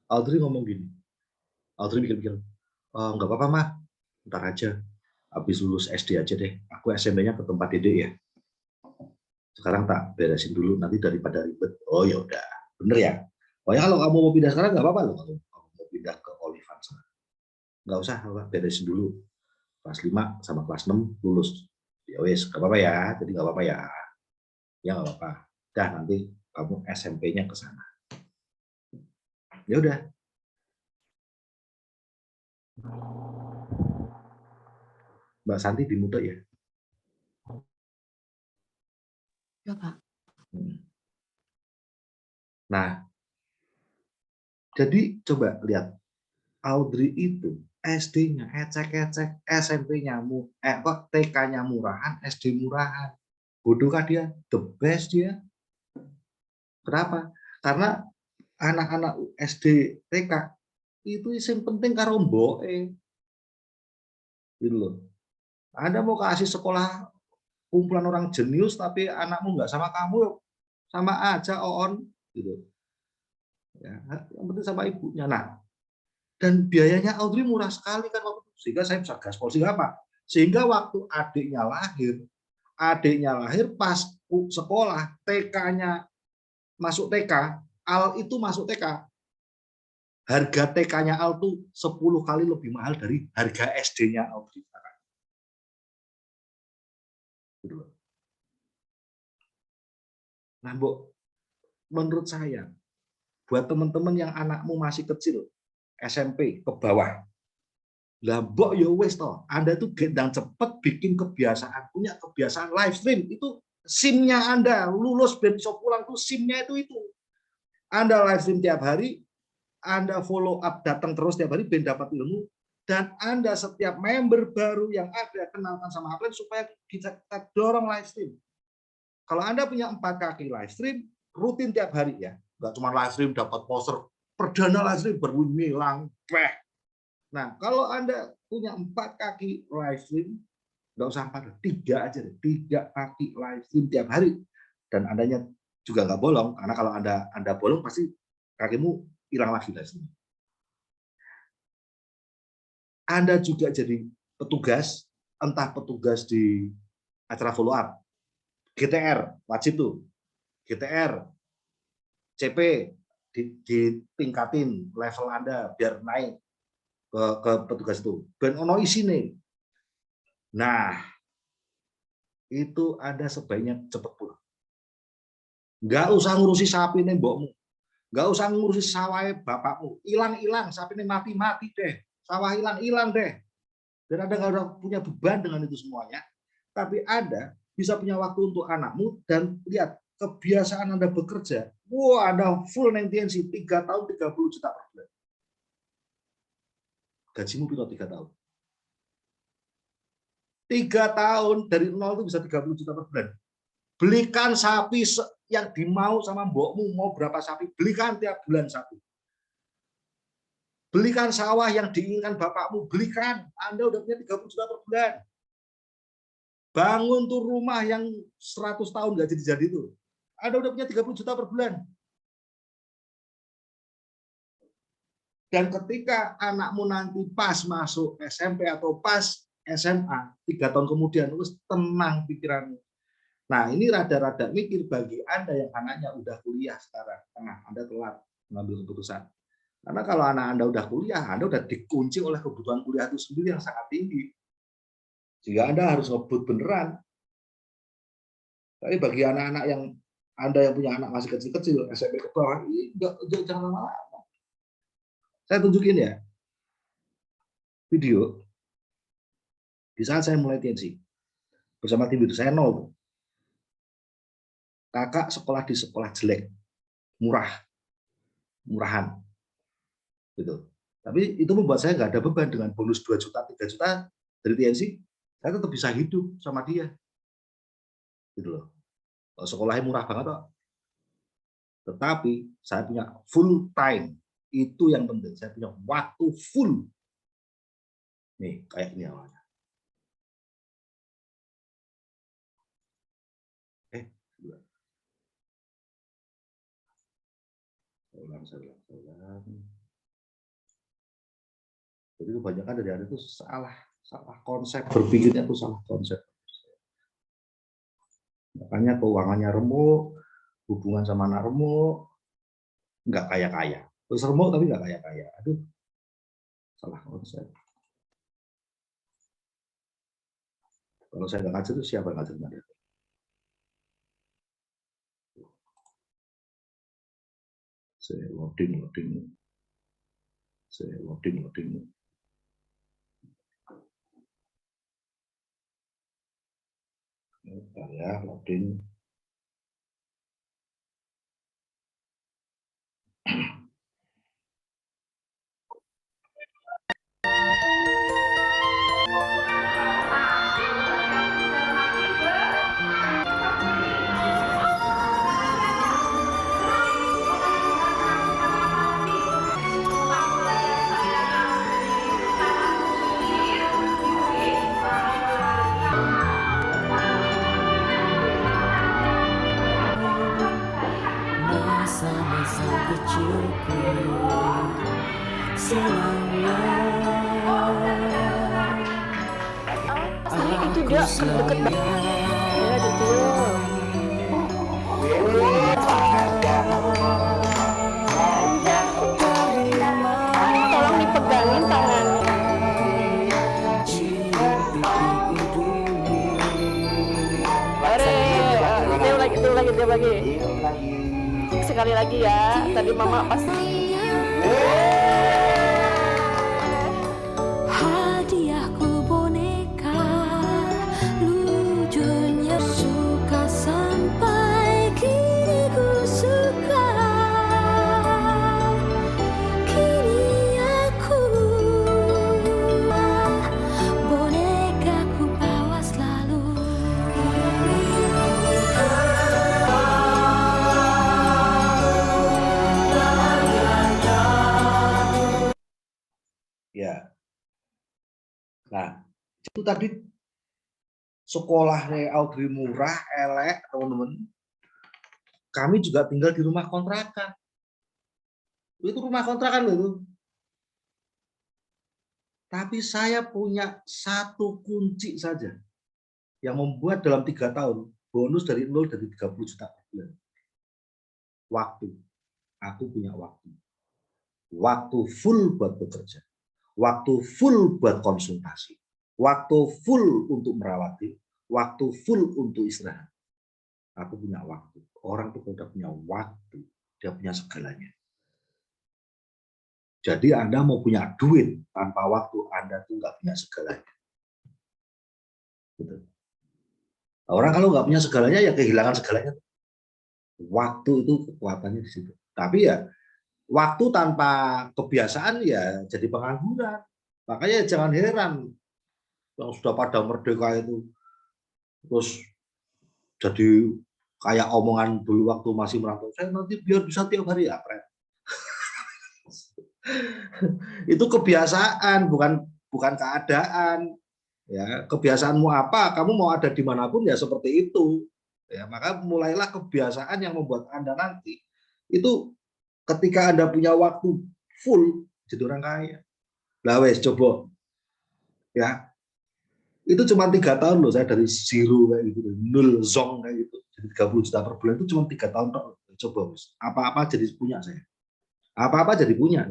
Audrey ngomong gini. Audrey mikir-mikir, oh, nggak apa-apa mah, ntar aja. Habis lulus SD aja deh. Aku SMP-nya ke tempat Dede ya. Sekarang tak beresin dulu, nanti daripada ribet. Oh ya udah, bener ya. Pokoknya kalau kamu mau pindah sekarang nggak apa-apa loh. Kalau kamu mau pindah ke Olivan sana. Nggak usah, beresin dulu. Kelas 5 sama kelas 6 lulus. Ya wes, nggak apa-apa ya. Jadi nggak apa-apa ya. Ya nggak apa-apa. Dah nanti kamu SMP-nya ke sana. Ya udah. Mbak Santi dimuda ya. Ya, Pak. Nah, jadi coba lihat Audrey itu SD-nya ecek-ecek, SMP-nya TK-nya murahan, SD murahan. Bodohkah dia? The best dia. Kenapa? Karena anak-anak SD TK itu yang penting karo mboke. Gitu loh. Anda mau kasih sekolah kumpulan orang jenius tapi anakmu nggak sama kamu, sama aja on gitu. Ya, yang penting sama ibunya. Nah, dan biayanya Audrey murah sekali kan waktu itu. Sehingga saya bisa gaspol. Sehingga apa? Sehingga waktu adiknya lahir pas sekolah TK-nya masuk TK, Al itu masuk TK. Harga TK-nya Al itu 10 kali lebih mahal dari harga SD-nya Audrey. Nah, Bu, menurut saya, buat teman-teman yang anakmu masih kecil, SMP ke bawah. Lah mbok ya wis to, Anda tuh gendang cepet bikin kebiasaan, punya kebiasaan live stream, itu SIM-nya Anda, lulus ben iso pulang tuh SIM-nya itu. Anda live stream tiap hari, Anda follow up datang terus tiap hari ben dapat ilmu, dan Anda setiap member baru yang ada kenalkan sama upline supaya kita dorong live stream. Kalau Anda punya 4 kaki live stream, rutin tiap hari ya, nggak cuma live stream dapat poster perdana live stream berbunyi hilang. Nah, kalau Anda punya 4 kaki live stream, nggak usah 4, 3 aja deh, 3 kaki live stream tiap hari, dan Andanya juga nggak bolong, karena kalau Anda bolong pasti kakimu hilang lagi live stream. Anda juga jadi petugas, entah petugas di acara follow up, GTR wajib tuh, GTR, CP ditingkatin level Anda biar naik ke petugas itu. Ben ono isine. Nah, itu Anda sebaiknya cepat pulang. Nggak usah ngurusi sapi nih mbokmu, nggak usah ngurusi sawahnya bapakmu, hilang sapi ini mati deh, sawah hilang deh. Dan Anda nggak usah punya beban dengan itu semuanya. Tapi Anda bisa punya waktu untuk anakmu, dan lihat kebiasaan Anda bekerja. Wah, Anda full neng TNC 3 tahun 30 juta per bulan. Gajimu piro 3 tahun? 3 tahun dari 0 itu bisa 30 juta per bulan. Belikan sapi yang dimau sama mbokmu, mau berapa sapi, belikan tiap bulan sapi. Belikan sawah yang diinginkan bapakmu, belikan. Anda udah punya 30 juta per bulan. Bangun tuh rumah yang 100 tahun nggak jadi-jadi itu. Anda udah punya 30 juta per bulan. Dan ketika anakmu nanti pas masuk SMP atau pas SMA, 3 tahun kemudian, terus tenang pikiranmu. Nah, ini rada-rada mikir bagi Anda yang anaknya udah kuliah sekarang. Nah, Anda telat mengambil keputusan. Karena kalau anak Anda udah kuliah, Anda udah dikunci oleh kebutuhan kuliah itu sendiri yang sangat tinggi. Sehingga Anda harus ngebut beneran. Tapi bagi anak-anak yang Anda yang punya anak masih kecil-kecil, SMP ke bawah, jangan lama-lama. Saya tunjukin ya, video. Di saat saya mulai TNC, bersama tim itu, saya 0. Kakak sekolah di sekolah jelek, murahan. Gitu. Tapi itu membuat saya nggak ada beban dengan bonus 2 juta, 3 juta dari TNC, saya tetap bisa hidup sama dia. Gitu loh. Sekolahnya murah banget kok. Tetapi saya punya full time. Itu yang penting. Saya punya waktu full. Nih, kayak ini awalnya. Saya ulang. Jadi kebanyakan dari Anda itu salah konsep berpikirnya, itu salah konsep. Makanya keuangannya remuk, hubungan sama anak remuk, nggak kaya-kaya. Terus remuk tapi nggak kaya-kaya. Aduh, salah konsep. Kalau saya nggak ngajar itu siapa yang ngajar Anda? Saya loading. Ya, loading. Masa-masa kecilku selama Itu dia deket banget. Ya, detail. Tolong dipegangin tangannya. Detail lagi. Sekali lagi ya. Tadi mama pasti. Nah, itu tadi sekolahnya Audrey murah, elek, teman-teman. Kami juga tinggal di rumah kontrakan. Itu rumah kontrakan loh itu. Tapi saya punya satu kunci saja yang membuat dalam 3 tahun bonus dari 0 dari 30 juta per bulan. Waktu. Aku punya waktu. Waktu full buat bekerja. Waktu full buat konsultasi. Waktu full untuk merawat diri. Waktu full untuk istirahat. Aku punya waktu. Orang itu udah punya waktu, dia punya segalanya. Jadi Anda mau punya duit tanpa waktu, Anda tuh nggak punya segalanya. Gitu. Orang kalau nggak punya segalanya ya kehilangan segalanya. Waktu itu kekuatannya di situ. Tapi ya waktu tanpa kebiasaan ya jadi pengangguran. Makanya jangan heran yang sudah pada merdeka itu terus jadi kayak omongan dulu waktu masih merantau, saya nanti biar bisa tiap hari ya, itu kebiasaan, bukan keadaan. Ya, kebiasaanmu apa, kamu mau ada dimanapun ya seperti itu. Ya, maka mulailah kebiasaan yang membuat Anda nanti itu ketika Anda punya waktu full jadi orang kaya. Lah wes coba, ya itu cuma 3 tahun loh saya dari zero kayak gitu, nol zong kayak gitu, jadi 30 juta per bulan itu cuma 3 tahun. Coba apa-apa jadi punya saya, apa-apa jadi punya,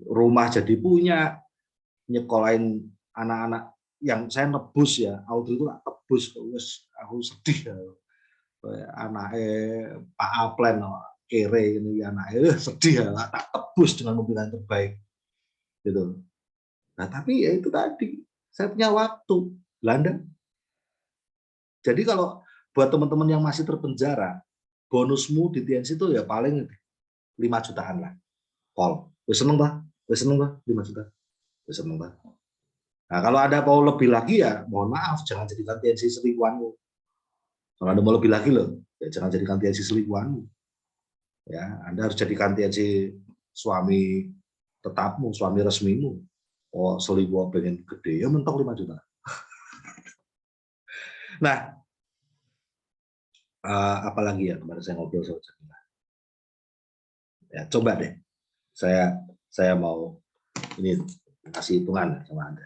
rumah jadi punya, nyekolahin anak-anak yang saya nebus ya, Audrey itu tak tebus, aku sedih ya, anaknya Pak Aplen, kere ini anaknya sedih ya, tak tebus dengan mobil yang terbaik, gitu. Nah tapi ya itu tadi, saya punya waktu, Belanda. Jadi kalau buat teman-teman yang masih terpenjara, bonusmu di TNC itu ya paling 5 jutaan lah. Call. Wis seneng Pak? Wis seneng Pak? 5 juta. Wis seneng Pak. Nah, kalau ada mau lebih lagi ya mohon maaf, jangan jadikan TNC selingkuhanmu. Kalau Anda mau lebih lagi loh, ya jangan jadikan TNC selingkuhanmu. Ya, Anda harus jadikan TNC suami tetapmu, suami resmimu. Oh, selingkuh pengen gede, ya mentok 5 juta. Nah, apalagi ya kemarin saya ngobrol sama Jamila. Ya, coba deh. Saya mau ini ngasih hitungan sama Anda.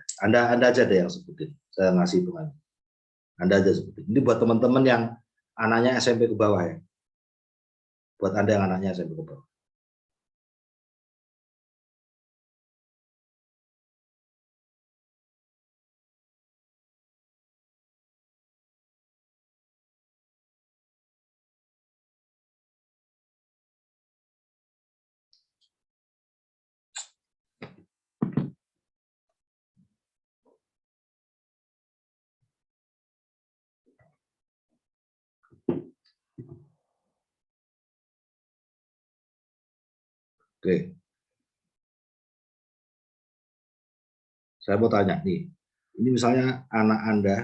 Anda aja deh yang sebutin. Saya ngasih hitungan. Anda aja sebutin. Ini buat teman-teman yang anaknya SMP ke bawah ya. Buat Anda yang anaknya SMP ke bawah. Oke. Saya mau tanya nih. Ini misalnya anak Anda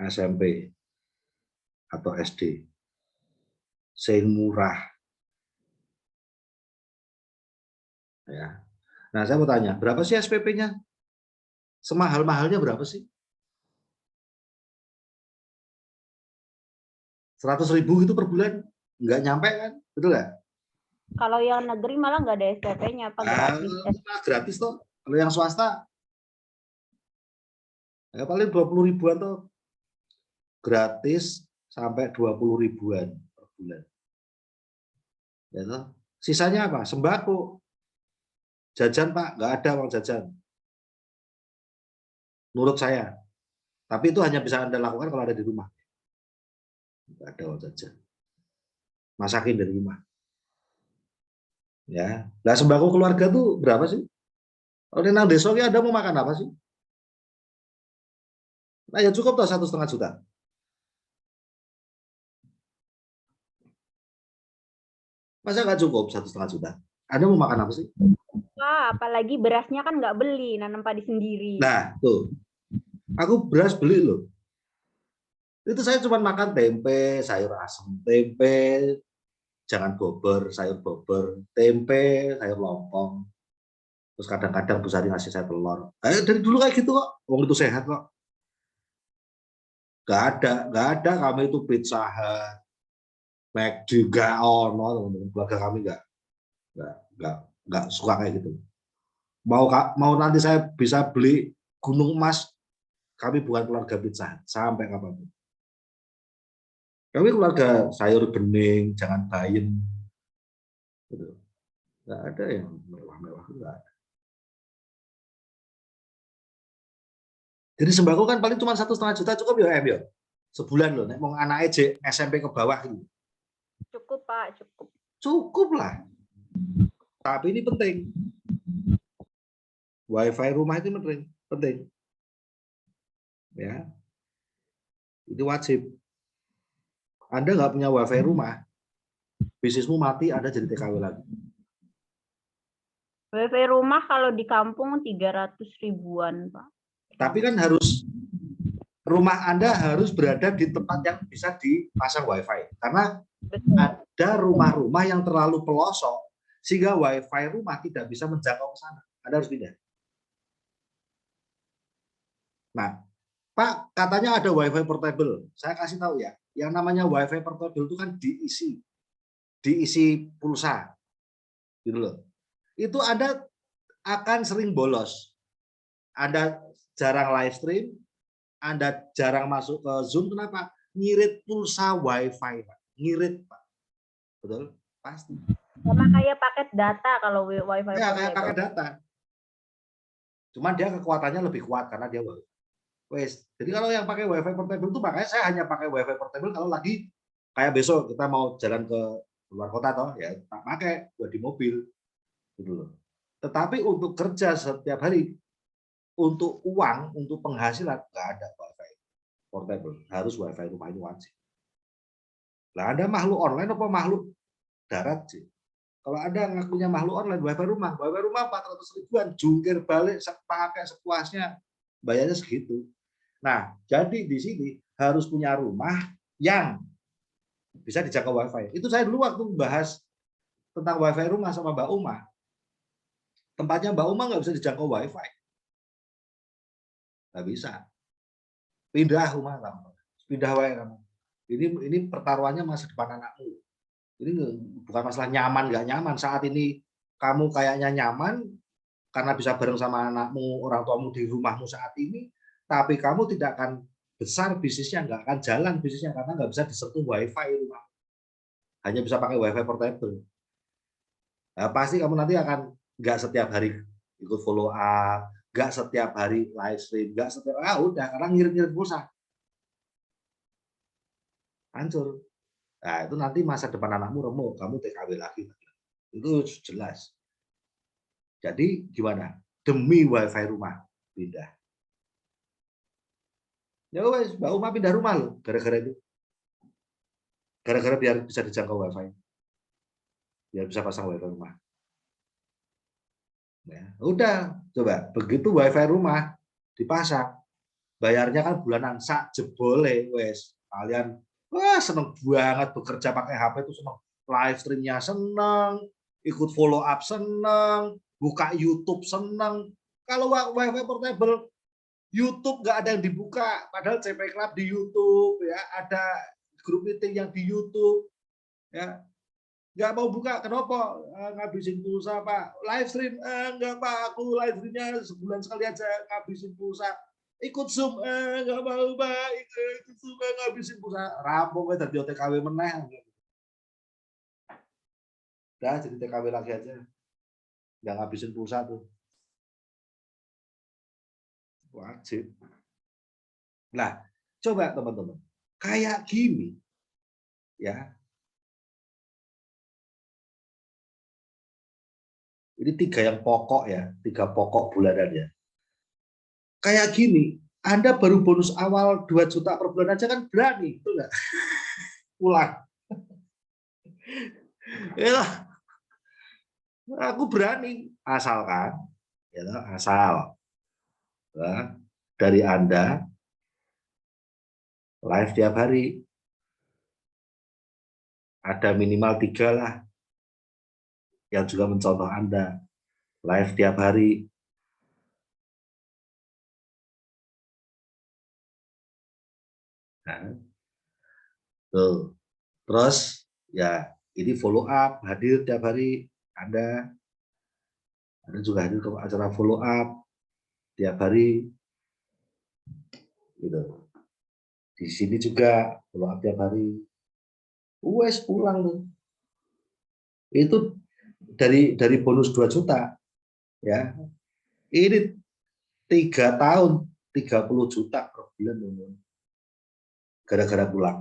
SMP atau SD. Sing murah. Ya. Nah, saya mau tanya, berapa sih SPP-nya? Semahal-mahalnya berapa sih? 100.000 itu per bulan? Nggak nyampe kan? Betul nggak? Kalau yang negeri malah nggak ada SPP-nya, apa gratis? Gratis toh. Kalau yang swasta, ya paling 20 ribuan toh. Gratis sampai 20 ribuan per bulan. Ya toh. Sisanya apa? Sembako. Jajan Pak, nggak ada uang jajan. Menurut saya. Tapi itu hanya bisa Anda lakukan kalau ada di rumah. Nggak ada uang jajan. Masakin dari rumah. Ya, nah sembako keluarga tuh berapa sih? Kalau nang desa Anda mau makan apa sih? Nah ya cukup tuh 1,5 juta. Masa nggak cukup 1,5 juta? Anda mau makan apa sih? Wah, apalagi berasnya kan nggak beli, nanam padi sendiri. Nah tuh, aku beras beli loh. Itu saya cuma makan tempe, sayur asem, tempe, jangan bobor, sayur bobor, tempe, sayur lompong. Terus kadang-kadang Bu Sari ngasih saya telur. Dari dulu kayak gitu kok. Wong itu sehat kok. Nggak ada kami itu Pizza Hut, McD, nggak ono, teman-teman. Keluarga kami nggak suka kayak gitu. Mau nanti saya bisa beli gunung emas, kami bukan keluarga Pizza Hut sampai kapanpun. Kami keluarga sayur bening, jangan bayem. Gitu. Nggak ada yang mewah-mewah, nggak ada. Jadi sembako kan paling cuma 1,5 juta cukup ya, Em ya? Sebulan loh, nek mau anak EJ SMP ke bawah gitu. Cukup, Pak, cukup. Cukup lah. Tapi ini penting. WiFi rumah itu penting. Ya. Itu wajib. Anda nggak punya WiFi rumah, bisnismu mati, Anda jadi TKW lagi. WiFi rumah kalau di kampung 300 ribuan, Pak. Tapi kan rumah Anda harus berada di tempat yang bisa dipasang WiFi. Karena Betul. ada rumah-rumah yang terlalu pelosok, sehingga WiFi rumah tidak bisa menjangkau ke sana. Anda harus pindah. Nah, Pak, katanya ada WiFi portable. Saya kasih tahu ya, yang namanya WiFi portable itu kan diisi pulsa, gitu loh. Itu Anda akan sering bolos. Anda jarang live stream, Anda jarang masuk ke Zoom, kenapa? Ngirit pulsa WiFi, Pak. Ngirit, Pak. Betul? Pasti. Sama kayak paket data kalau WiFi. Ya, kayak pakai data. Cuman dia kekuatannya lebih kuat karena dia WiFi. Wes, jadi kalau yang pakai WiFi portable itu, makanya saya hanya pakai WiFi portable kalau lagi kayak besok kita mau jalan ke luar kota toh, ya tak pakai buat di mobil, gitu loh. Tetapi untuk kerja setiap hari, untuk uang, untuk penghasilan nggak ada WiFi portable, harus WiFi rumah ini wajib. Nah, Anda makhluk online apa makhluk darat sih? Kalau Anda ngakunya makhluk online, WiFi rumah 400 ribuan, jungkir balik pakai sepuasnya, bayarnya segitu. Nah, jadi di sini harus punya rumah yang bisa dijangkau WiFi. Itu saya dulu waktu bahas tentang WiFi rumah sama Mbak Uma. Tempatnya Mbak Uma nggak bisa dijangkau WiFi. Nggak bisa. Pindah rumah kamu. Pindah WiFi kamu. Ini pertaruhannya masa depan anakmu. Ini bukan masalah nyaman nggak nyaman. Saat ini kamu kayaknya nyaman karena bisa bareng sama anakmu, orang tuamu di rumahmu saat ini, tapi kamu tidak akan besar bisnisnya, nggak akan jalan bisnisnya karena nggak bisa disentuh WiFi rumah. Hanya bisa pakai WiFi portable. Nah, pasti kamu nanti akan nggak setiap hari ikut follow up, nggak setiap hari live stream, nggak setiap udah karena ngirim-ngirim pulsa. Hancur. Nah, itu nanti masa depan anakmu remuk, kamu TKW lagi. Itu jelas. Jadi gimana? Demi WiFi rumah pindah. Ya wes, Mbak Uma pindah rumah loh, gara-gara itu. Gara-gara biar bisa dijangkau WiFi. Biar bisa pasang WiFi rumah. Ya, udah, coba begitu WiFi rumah dipasang, bayarnya kan bulanan sak jebole wes. Kalian wah seneng banget bekerja pakai HP itu seneng. Live streamnya seneng, ikut follow up seneng, buka YouTube seneng. Kalau WiFi portable YouTube nggak ada yang dibuka, padahal CP Club di YouTube ya, ada grup meeting yang di YouTube ya, nggak mau buka, kenapa? Ngabisin pulsa Pak. Live stream nggak Pak, aku live streamnya sebulan sekali aja ngabisin pulsa. Ikut Zoom nggak mau Pak, ikut Zoom ngabisin pulsa. Rampung dari TKW meneh. Udah jadi TKW lagi aja, nggak ngabisin pulsa tuh. Wajib. Nah, coba teman-teman, kayak gini, ya. Ini 3 yang pokok ya, 3 pokok bulanan ya. Kayak gini, Anda baru bonus awal 2 juta per bulan aja kan berani, betul nggak? Pulang. Ya, aku berani, asalkan, ya, asal ya, dari Anda live tiap hari ada minimal 3 lah yang juga mencontoh Anda live tiap hari. Nah, tuh. Terus ya ini follow up, hadir tiap hari, ada juga hadir ke acara follow up tiap hari, gitu. Di sini juga follow up tiap hari. Wes pulang tuh. Itu dari bonus 2 juta, ya. Ini 3 tahun 30 juta per bulan, gara-gara pulang.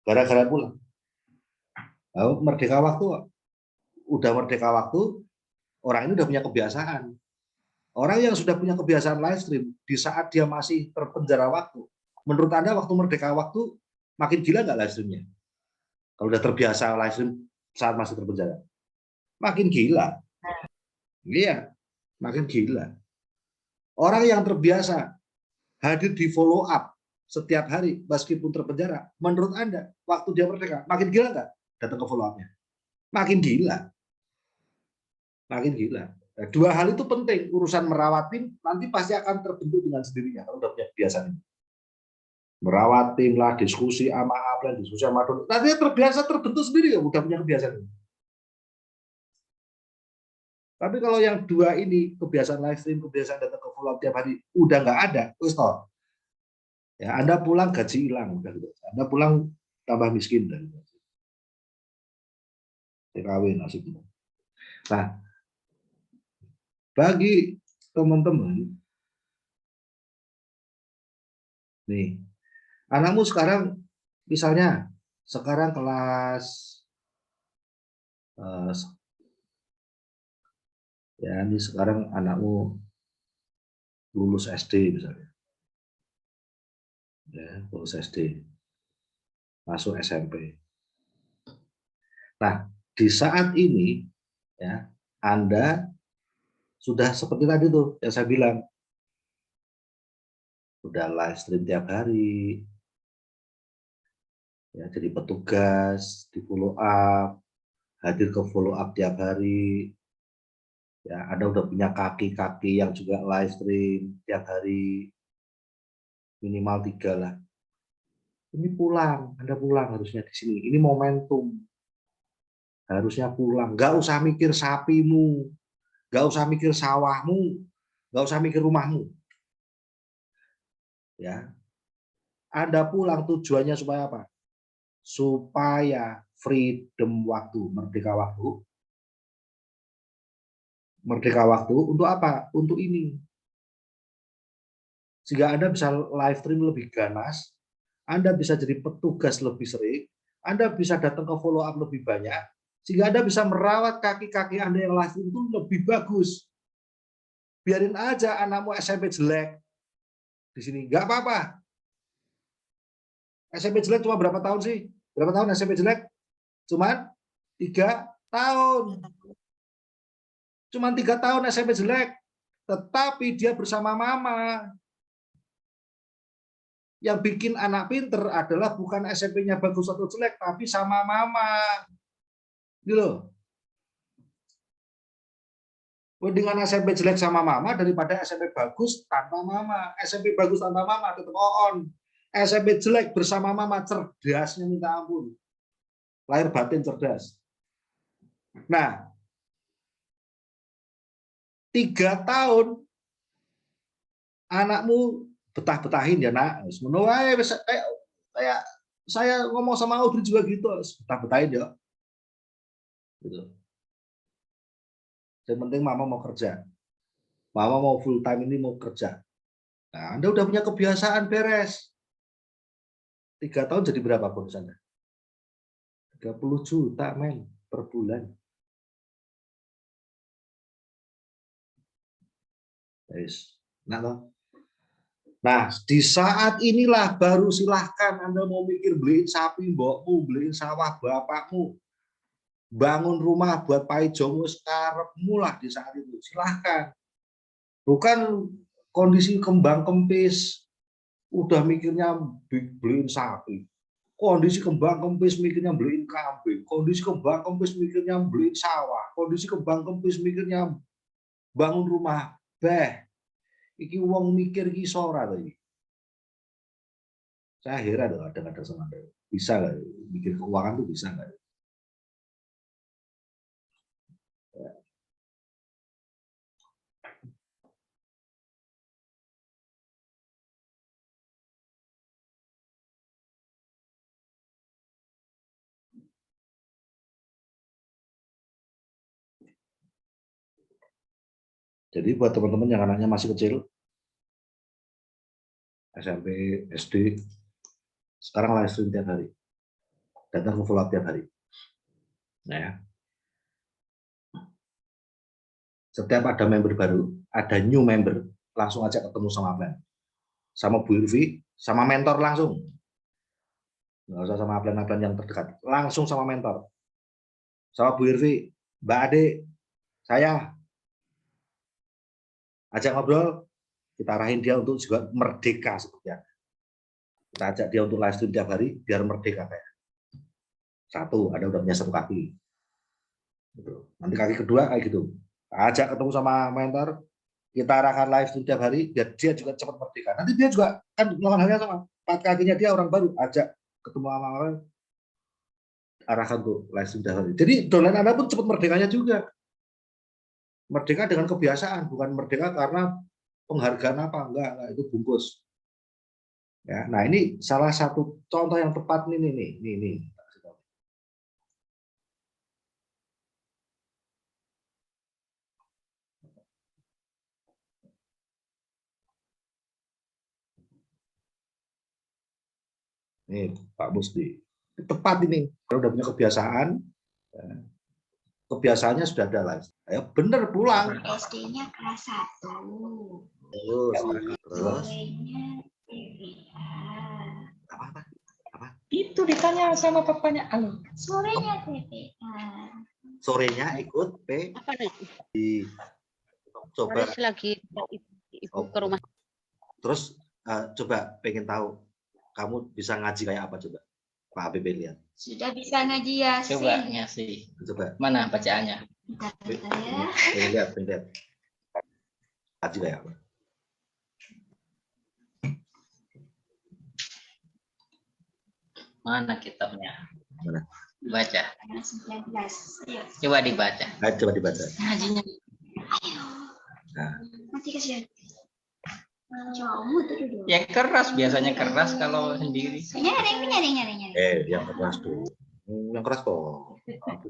Gara-gara pulang. Lalu merdeka waktu, udah merdeka waktu, orang ini udah punya kebiasaan. Orang yang sudah punya kebiasaan live stream, di saat dia masih terpenjara waktu, menurut Anda waktu merdeka waktu, makin gila nggak live streamnya? Kalau udah terbiasa live stream saat masih terpenjara. Makin gila. Iya, makin gila. Orang yang terbiasa hadir di follow up setiap hari, meskipun terpenjara, menurut Anda, waktu dia merdeka, makin gila nggak datang ke follow up-nya? Makin gila. Makin gila. Nah, 2 hal itu penting. Urusan merawat tim nanti pasti akan terbentuk dengan sendirinya kalau udah punya kebiasaan ini. Merawat tim lah, diskusi sama apa, diskusi sama dosen. Nanti terbiasa terbentuk sendiri ya, udah punya kebiasaan ini. Tapi kalau yang 2 ini, kebiasaan live stream, kebiasaan datang ke follow up tiap hari, udah nggak ada, terus toh. Ya, Anda pulang gaji hilang, udah gitu. Anda pulang tambah miskin dan TKW nasibnya. Nah, bagi teman-teman, nih, anakmu sekarang, misalnya, sekarang kelas, ya ini sekarang anakmu lulus SD misalnya. Ya, lulus SD. Masuk SMP. Nah, di saat ini, ya, Anda sudah seperti tadi tuh yang saya bilang, udah live stream tiap hari, ya, jadi petugas di follow up, hadir ke follow up tiap hari, ya, Anda udah punya kaki-kaki yang juga live stream tiap hari, minimal 3 lah. Ini pulang, Anda pulang harusnya di sini. Ini momentum, harusnya pulang. Nggak usah mikir sapimu, nggak usah mikir sawahmu, nggak usah mikir rumahmu. Ya, Anda pulang tujuannya supaya apa? Supaya freedom waktu, merdeka waktu. Merdeka waktu untuk apa? Untuk ini. Sehingga Anda bisa live stream lebih ganas, Anda bisa jadi petugas lebih sering, Anda bisa datang ke follow up lebih banyak, sehingga Anda bisa merawat kaki-kaki Anda yang live stream itu lebih bagus. Biarin aja anakmu SMP jelek di sini, nggak apa-apa. SMP jelek cuma berapa tahun sih? Berapa tahun SMP jelek? Cuman 3 tahun. Cuman 3 tahun SMP jelek. Tetapi dia bersama mama. Yang bikin anak pinter adalah bukan SMP-nya bagus atau jelek, tapi sama mama. Gitu loh. Dengan SMP jelek sama mama daripada SMP bagus tanpa mama. SMP bagus tanpa mama tetap on. SMP jelek bersama mama cerdasnya minta ampun. Lahir batin cerdas. Nah, 3 tahun anakmu betah-betahin ya nak. Kayak saya ngomong sama Audrey juga gitu, betah-betahin ya. Gitu. Yang penting mama mau kerja. Mama mau full time ini mau kerja. Nah, Anda udah punya kebiasaan beres. 3 tahun jadi berapa bonus Anda? 30 juta men per bulan. Guys, nah, di saat inilah baru silahkan Anda mau mikir beliin sapi mbokmu, beliin sawah bapakmu, bangun rumah buat paijomu sekarepmu lah di saat itu. Silahkan. Bukan kondisi kembang kempis, udah mikirnya beliin sapi. Kondisi kembang kempis mikirnya beliin kambing, kondisi kembang kempis mikirnya beliin sawah, kondisi kembang kempis mikirnya bangun rumah. Iki wong mikir ki sora to iki. Saya heran loh kadang-kadang sama Anda. Bisa nggak mikir keuangan tuh bisa nggak? Jadi buat teman-teman yang anaknya masih kecil, SMP, SD, sekarang live stream tiap hari. Datang ke follow up tiap hari. Nah, ya. Setiap ada member baru, ada new member, langsung aja ketemu sama Plan. Sama Bu Irvi, sama mentor langsung. Nggak usah sama plan-plan yang terdekat. Langsung sama mentor. Sama Bu Irvi, Mbak Ade, saya. Ajak ngobrol, kita arahin dia untuk juga merdeka seperti apa. Kita ajak dia untuk live stream tiap hari, biar merdeka kayak. Satu, ada udah punya satu kaki. Gitu. Nanti kaki kedua kayak gitu. Ajak ketemu sama mentor, kita arahkan live stream tiap hari, biar dia juga cepat merdeka. Nanti dia juga kan melakukan halnya sama. Kakinya dia orang baru, ajak ketemu sama orang, arahkan tuh live stream tiap hari. Jadi downline Anda pun cepat merdekanya juga. Merdeka dengan kebiasaan, bukan merdeka karena penghargaan apa, enggak itu bungkus. Ya, nah ini salah satu contoh yang tepat nih. Nih, Pak Musdi. Tepat ini. Kalau udah punya kebiasaan, kebiasaannya sudah ada lah. Ya bener pulang. SD-nya kelas 1. Terus. Sorenya TPA. Apa? Itu ditanya sama papanya Alo. Sorenya TPA. Sorenya ikut Apa nih? coba. Haris lagi ibu ke rumah. Terus coba pengen tahu kamu bisa ngaji kayak apa coba? Pak Habib lihat. Sudah bisa ngaji Yasin. Coba ngasih. Coba. Mana bacaannya? Bentar ya. Lihat. Ngaji kayak apa? Mana kitabnya? Mana? Baca. 19. Ayo. Coba dibaca. Ayo, coba dibaca. Ngajinya. Ayo. Nah. Mati kasihan. Kamu tuh dulu. Ya keras, biasanya keras kalau sendiri. Nyaring. Yang keras tuh. Yang keras kok.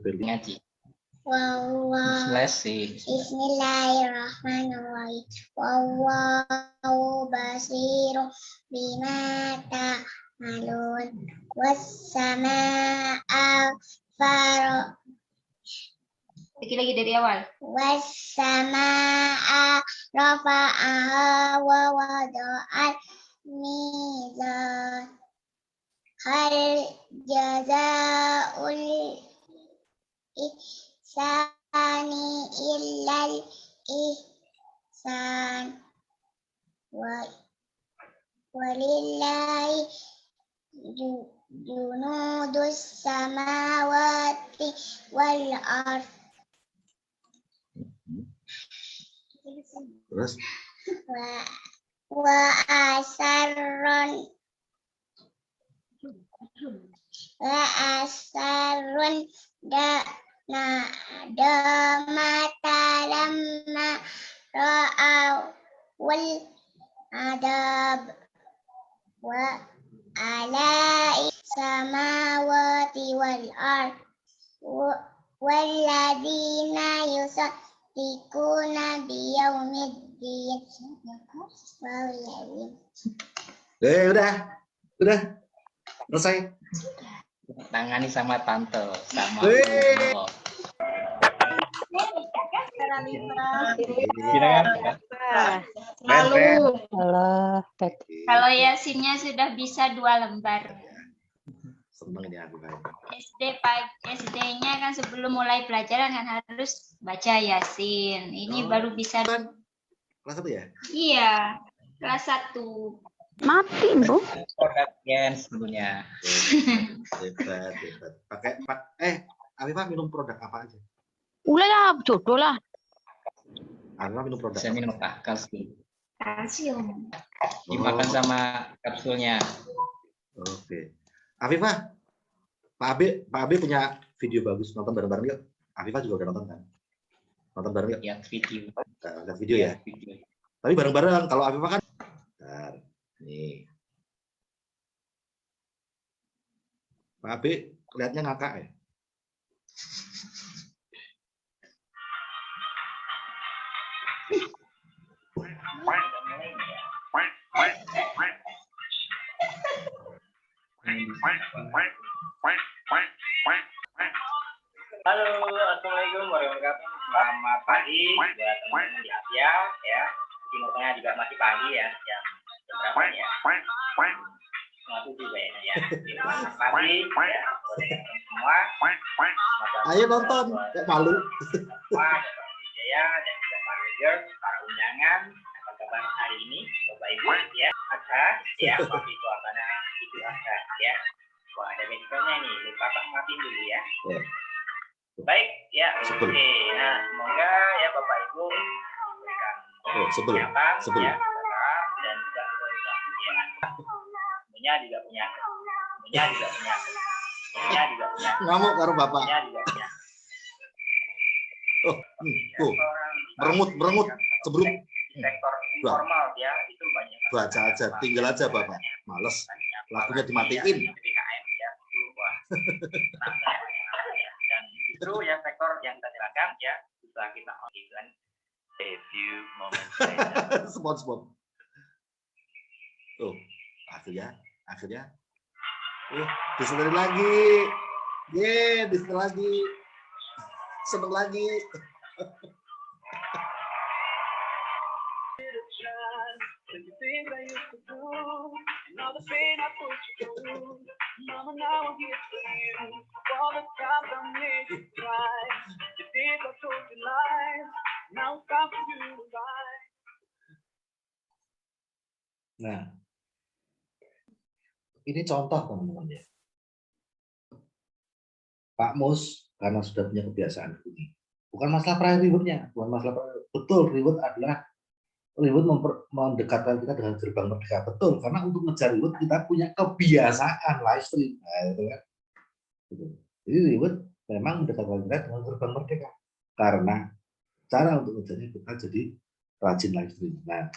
Ngaji. Wow. Bismillahirrahmanirrahim. Wallahu basirun bima ta'malun. Was-samaa'a faro. Lagi dari awal. Was-samaa'a rafa'aha wa wada'al mizan. Hal jazaa'ul ihsani illal ihsan. Walillahi junudus samawati wal ardh. Terus? Wa asarun damata lamma ra'awul adab wa alai samawati wal ardh walladina yusaddiquna biyaumiddin. Udah selesai. Tangani sama tante, sama Wih. Lalu. Kalau Yasinnya sudah bisa 2 lembar. Seneng ini aku kan. SD-nya kan sebelum mulai pelajaran kan harus baca Yasin. Ini baru bisa. Kelas 1 ya? Iya, kelas 1. Mati, Bro. Produk Gens tentunya. Hebat, hebat. Afifah minum produk apa aja? Ulah lah, jodoh lah. Afifah minum produk Saya apa? minum kalsium. Kalsium. Dimakan Oh, sama kapsulnya. oke. Afifah, Pak Abe punya video bagus, nonton bareng-bareng yuk. Afifah juga udah nonton kan? Nonton bareng yuk. Lihat video. Ada video ya. Video. Tapi bareng-bareng. Kalau Afifah kan, bentar, nih. Pak Abe kelihatannya ngakak ya. Halo, assalamualaikum warahmatullahi wabarakatuh. Selamat pagi buat teman-teman di Asia ya. Timur Tengah juga masih pagi ya. Jam berapa nih ya? Setengah 7 kayaknya ya. Selamat pagi ya. Buat teman-teman semua. Ayo nonton, kayak malu. Pak Wijaya dan juga Pak Reger, para undangan. Apa kabar hari ini, Bapak Ibu ya? Ada ya, waktu suasana itu ada ya. Wah, ada medikalnya nih. Lupa Pak matiin dulu ya. Ya. Baik, ya, Sebel. oke. Nah, semoga ya Bapak Ibu diberikan Sebel. kesehatan, Sebel. ya, kesehatan, dan juga kebahagiaan. Semuanya juga punya, Ngamuk karo bapak. semuanya juga punya. Oh, tuh, merengut, sebelum Di sektor informal ya, itu banyak. baca aja, tinggal aja bapak. Males, lagunya dimatiin. PPKM ya, wah, santai ya. Dan justru ya sektor yang kita silakan ya, bisa kita lakukan. A few moments later. Spot. Tuh, akhirnya, disetel lagi. Disetel lagi. Seneng lagi. Nah, ini contoh teman-teman ya. Pak Mus karena sudah punya kebiasaan ini. Bukan masalah prior rewardnya, bukan masalah betul reward adalah reward mendekatkan kita dengan gerbang merdeka, betul, karena untuk ngejar reward kita punya kebiasaan live stream, nah, itu kan. Jadi reward memang mendekatkan kita dengan gerbang merdeka, karena cara untuk ngejarnya kita jadi rajin live stream. Nah,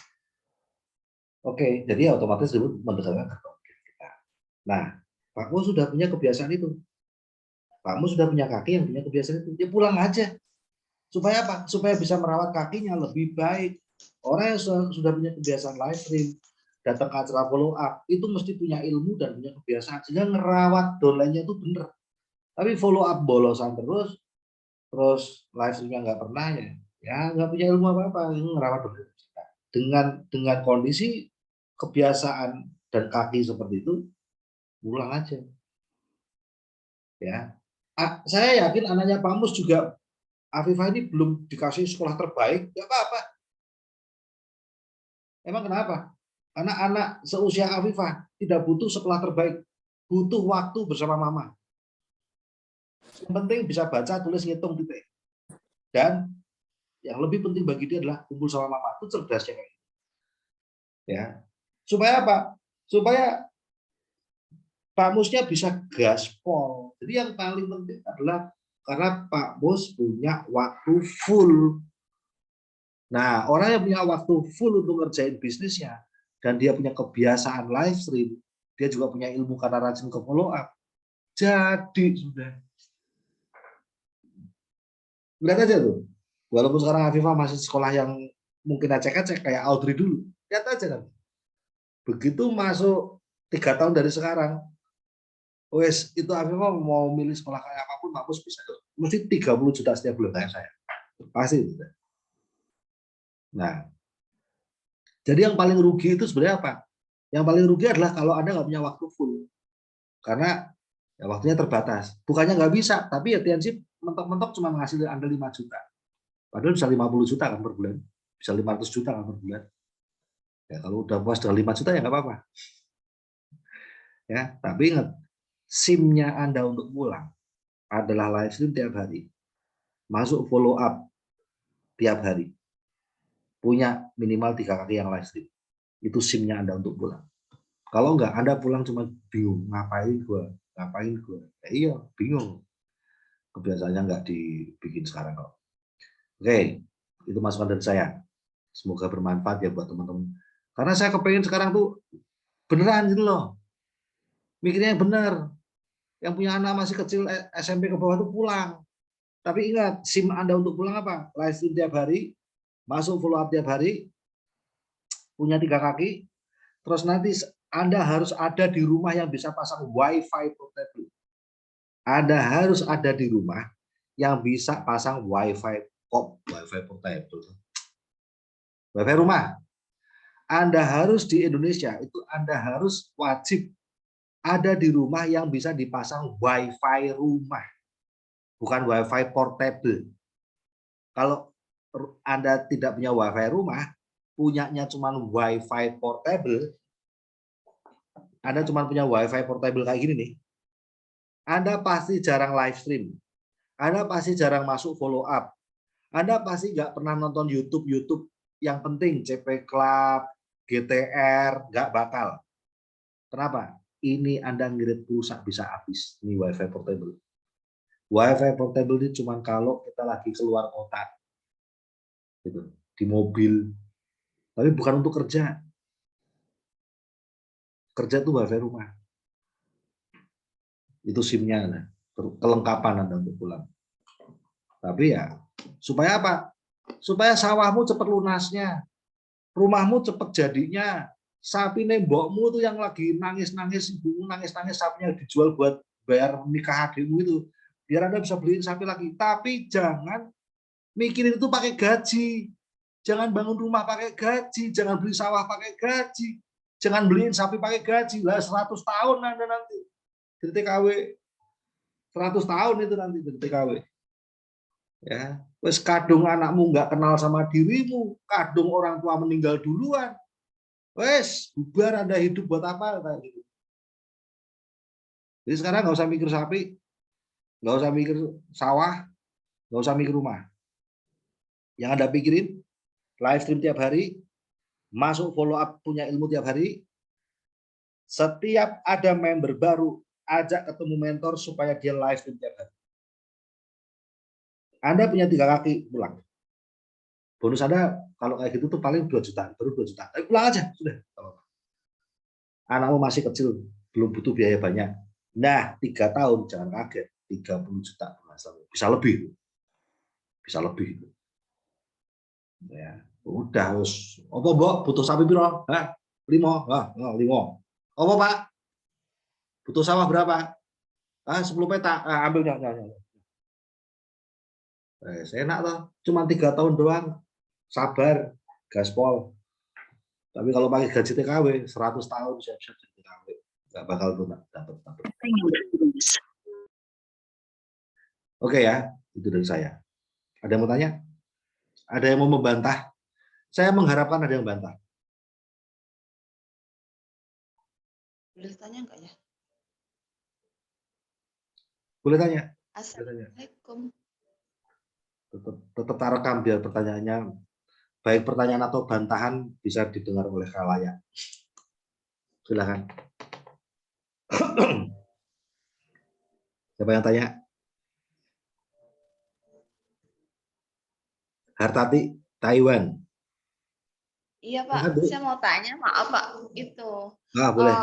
oke, jadi otomatis reward mendekatkan gerbang merdeka kita. Nah, Pak Mus sudah punya kebiasaan itu. Pak Mus sudah punya kaki yang punya kebiasaan itu, dia pulang aja. Supaya apa? Supaya bisa merawat kakinya lebih baik. Orang yang sudah punya kebiasaan live stream, datang ke acara follow up, itu mesti punya ilmu dan punya kebiasaan. Sehingga ngerawat dolennya itu bener. Tapi follow up bolosan terus live streamnya nggak pernah ya nggak punya ilmu apa-apa, ngerawat dolennya. Dengan kondisi kebiasaan dan kaki seperti itu, pulang aja. Ya, saya yakin anaknya Pak Mus juga, Afifah ini belum dikasih sekolah terbaik, nggak apa-apa. Emang kenapa? Karena anak seusia Afifah tidak butuh sekolah terbaik, butuh waktu bersama mama. Yang penting bisa baca, tulis, ngitung, titik. Dan yang lebih penting bagi dia adalah kumpul sama mama. Itu cerdasnya kayak gitu. Ya, supaya apa? Supaya Pak Musnya bisa gaspol. Jadi yang paling penting adalah karena Pak Mus punya waktu full. Nah, orang yang punya waktu full untuk ngerjain bisnisnya, dan dia punya kebiasaan live stream, dia juga punya ilmu karena rajin ke follow up, jadi sudah. Lihat aja tuh, walaupun sekarang Afifah masih sekolah yang mungkin acek-acek kayak Audrey dulu, lihat aja kan. Begitu masuk 3 tahun dari sekarang, wes itu Afifah mau milih sekolah kayak apapun, Pak Mus bisa. Mesti 30 juta setiap bulan kayak saya. Pasti. Nah, jadi yang paling rugi itu sebenarnya apa? Yang paling rugi adalah kalau Anda nggak punya waktu full. Karena ya waktunya terbatas. Bukannya nggak bisa, tapi ya Tianship mentok-mentok cuma menghasilkan Anda 5 juta. Padahal bisa 50 juta kan per bulan. Bisa 500 juta kan per bulan. Ya, kalau udah puas dengan 5 juta ya nggak apa-apa. Ya, tapi ingat, SIM-nya Anda untuk pulang adalah live stream tiap hari. Masuk follow up tiap hari. Punya minimal 3 kaki yang live stream. Itu SIM-nya Anda untuk pulang. Kalau enggak, Anda pulang cuma bingung, ngapain gua? Ya, iya, bingung. Kebiasaannya nggak dibikin sekarang kok. Oke, itu masukan dari saya. Semoga bermanfaat ya buat teman-teman. Karena saya kepengen sekarang tuh beneran gitu loh. Mikirnya yang bener. Yang punya anak masih kecil SMP ke bawah tuh pulang. Tapi ingat, SIM Anda untuk pulang apa? Live stream tiap hari, masuk follow up tiap hari, punya 3 kaki, terus nanti Anda harus ada di rumah yang bisa pasang WiFi portable. Anda harus ada di rumah yang bisa pasang WiFi portable. WiFi rumah. Anda harus di Indonesia, itu Anda harus wajib ada di rumah yang bisa dipasang WiFi rumah. Bukan WiFi portable. Kalau Anda tidak punya WiFi rumah, punyanya cuma WiFi portable, Anda cuma punya WiFi portable kayak gini nih, Anda pasti jarang live stream. Anda pasti jarang masuk follow up. Anda pasti nggak pernah nonton YouTube yang penting, CP Club, GTR, nggak bakal. Kenapa? Ini Anda ngirit pulsa bisa habis. Ini WiFi portable. WiFi portable ini cuma kalau kita lagi keluar kota, gitu, di mobil. Tapi bukan untuk kerja. Kerja itu WiFi rumah. Itu SIM-nya, kelengkapan Anda untuk pulang. Tapi ya, supaya apa? Supaya sawahmu cepat lunasnya, rumahmu cepat jadinya, sapi nembokmu tuh yang lagi nangis-nangis, ibumu nangis-nangis, sapinya dijual buat bayar nikah adikmu itu, biar Anda bisa beliin sapi lagi. Tapi jangan mikirin itu pakai gaji, jangan bangun rumah pakai gaji, jangan beli sawah pakai gaji, jangan beliin sapi pakai gaji. Lah 100 tahun Anda nanti jadi TKW, 100 tahun itu nanti jadi TKW. Ya, wes kadung anakmu nggak kenal sama dirimu, kadung orang tua meninggal duluan, wes bubar Anda hidup buat apa kayak gitu. Jadi sekarang nggak usah mikir sapi, nggak usah mikir sawah, nggak usah mikir rumah. Yang Anda pikirin live stream tiap hari, masuk follow up punya ilmu tiap hari. Setiap ada member baru, ajak ketemu mentor supaya dia live stream tiap hari. Anda punya 3 kaki, pulang. Bonus Anda kalau kayak gitu tuh paling 2 juta, baru 2 juta. Tapi pulang aja, sudah. Anakmu masih kecil, belum butuh biaya banyak. Nah, 3 tahun, jangan kaget. 30 juta. Bisa lebih. Bisa lebih. Ya, udah. Apa, Mbok? Butuh sapi piro? Hah? 5. Hah, 5. Apa, Pak? Butuh sawah berapa? 10 petak. Ambil. Enak toh, cuma 3 tahun doang, sabar, gaspol. Tapi kalau pakai gaji TKW 100 tahun siap-siap jadi TKW, nggak bakal tuh dapat. Oke ya, itu dari saya. Ada yang mau tanya? Ada yang mau membantah? Saya mengharapkan ada yang bantah. Boleh tanya enggak ya? Boleh tanya? Assalamualaikum. Tetap rekam biar pertanyaannya, baik pertanyaan atau bantahan, bisa didengar oleh khalayak. Silakan. Siapa yang tanya? Hartati, Taiwan. Iya Pak, saya mau tanya, maaf Pak, itu. Boleh.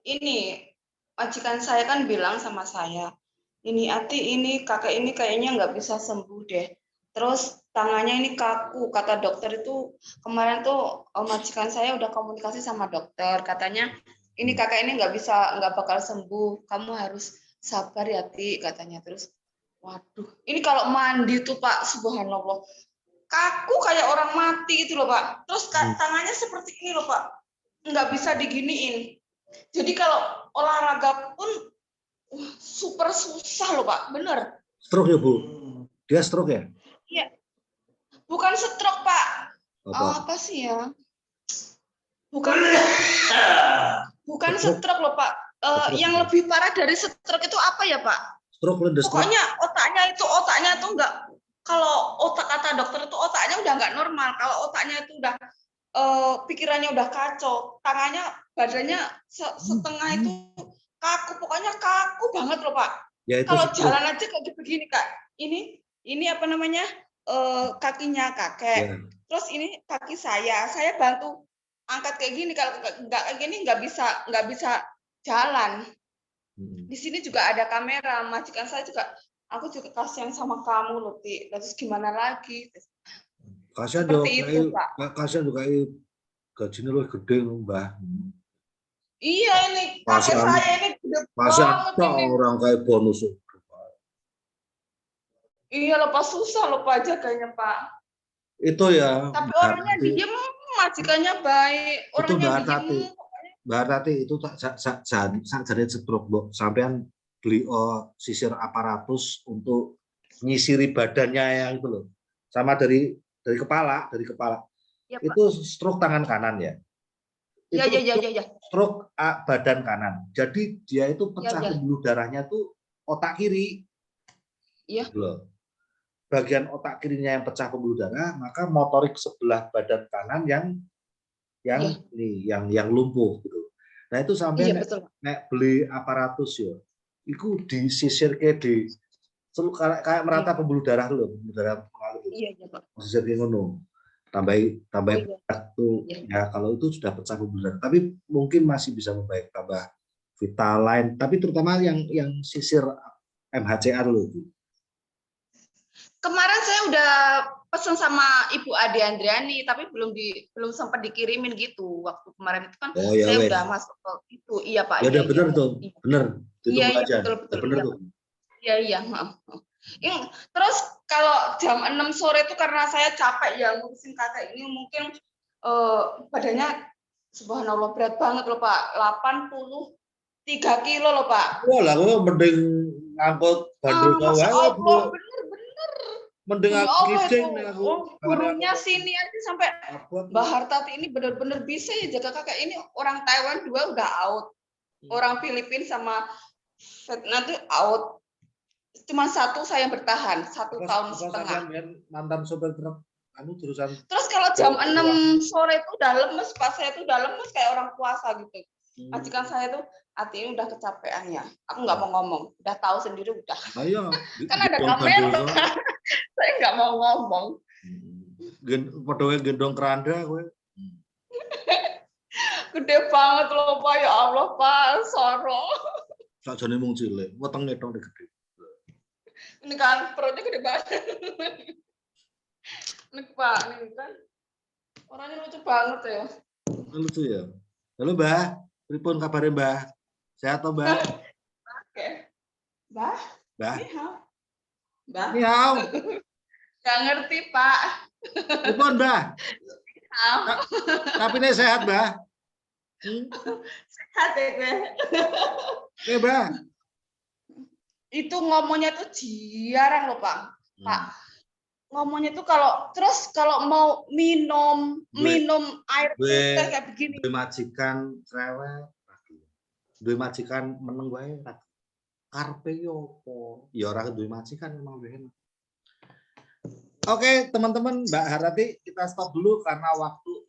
Ini majikan saya kan bilang sama saya, ini Ati, ini kakek ini kayaknya nggak bisa sembuh deh. Terus tangannya ini kaku, kata dokter itu kemarin tuh majikan saya udah komunikasi sama dokter, katanya ini kakek ini nggak bakal sembuh, kamu harus sabar ya Ti, katanya. Terus, waduh, ini kalau mandi tuh Pak, subhanallah, kaku kayak orang mati gitu loh Pak. Terus tangannya seperti ini loh Pak, nggak bisa diginiin. Jadi kalau olahraga pun super susah loh Pak, bener. Stroke ya Bu? Dia stroke ya? Iya, bukan stroke Pak. Apa sih ya? Bukan stroke loh Pak. Yang lebih parah dari stroke itu apa ya Pak? Stroke udah stroke. Pokoknya otaknya itu enggak, kalau otak kata dokter itu otaknya udah nggak normal. Kalau otaknya itu udah pikirannya udah kacau, tangannya, badannya setengah itu kaku, pokoknya kaku banget loh Pak. Ya, itu kalau stroke. jalan aja kayak begini Kak. Ini apa namanya? Kakinya kakek. Ya. Terus ini kaki saya bantu angkat kayak gini. Kalau nggak kayak gini nggak bisa jalan. Di sini juga ada kamera, majikan saya juga, aku juga kasihan sama kamu loh, Ti. Terus gimana lagi? Kasihan Seperti itu, Pak. Kasihan juga gajinya lu gede loh, Mbah. Iya, ini kakek saya ini gede kasihan banget ini. orang kayak bonus. Iya loh Pak, susah loh Pak jaganya Pak. Itu ya. Tapi orangnya diem, majikannya baik. Orangnya diem. Mbak Tati itu jadi stroke, Mbok. Sampean beli sisir aparatus untuk nyisiri badannya yang itu loh. Sama dari kepala. Ya, itu stroke tangan kanan ya. Iya. Stroke badan kanan. Jadi dia itu pecah pembuluh darahnya tuh otak kiri. Iya. Loh. Bagian otak kirinya yang pecah pembuluh darah, maka motorik sebelah badan kanan yang lumpuh gitu. Nah itu sampai nek beli aparatus ya, itu disisir kayak merata pembuluh darah loh, pembuluh darah mengalir. Iya Pak. Sisir kayak ngono, tambah tuh ya kalau itu sudah pecah pembuluh darah, tapi mungkin masih bisa membaik, tambah Vitaline, tapi terutama yang sisir MHCR loh. Kemarin saya udah pesan sama Ibu Ade Andriani, tapi belum sempat dikirimin gitu. Waktu kemarin itu kan saya udah masuk ke itu. Iya Pak. Ya udah benar tuh, benar. Iya betul. Benar tuh. Iya. Terus kalau jam 6 sore itu karena saya capek ya ngurusin kakak ini, mungkin badannya subhanallah berat banget loh Pak. 83 kilo loh Pak. Wah lah, gue mending ngangkut bandul bawah. Mending aku kijing aku. Gurunya sini aja sampai Mbak Hartati ini benar-benar bisa ya jaga kakak ini. Orang Taiwan 2 udah out. Orang Filipina sama Vietnam tuh out. Cuma 1 saya bertahan 1 tahun setengah. Mantan sopir truk jurusan. Terus kalau jam 6 sore itu udah lemes, Pak. Saya tuh udah lemes kayak orang puasa gitu. Majikan saya tuh hati ini udah kecapean ya. Aku nggak mau ngomong. Udah tahu sendiri udah. Ayo. Kan ada kamera. Saya nggak mau ngomong. Padahal gendong keranda gue. Gede banget loh Pak, ya Allah Pak, soro. Sakjane mung cilik, wetenge tok gede. Ini kan perutnya gede banget. Ini Pak, ini kan orangnya lucu banget ya. Lucu ya. Halo Mbah, pripun kabare Mbah? Sehat toh Mbah? Oke. Mbah? Mbah? Miau. Gak ngerti Pak. Pripun Mbah? Tapi ini sehat Mbah. Sehat ya gue. Oke Mbah. Itu ngomongnya tuh jarang loh Pak. Pak. Ngomongnya tuh kalau mau minum air putih kayak begini. Duwe majikan cerewet. Duwe majikan meneng wae. Karpe yo apa? Ya ora duwe majikan memang enak. Oke, teman-teman, Mbak Harati, kita stop dulu karena waktu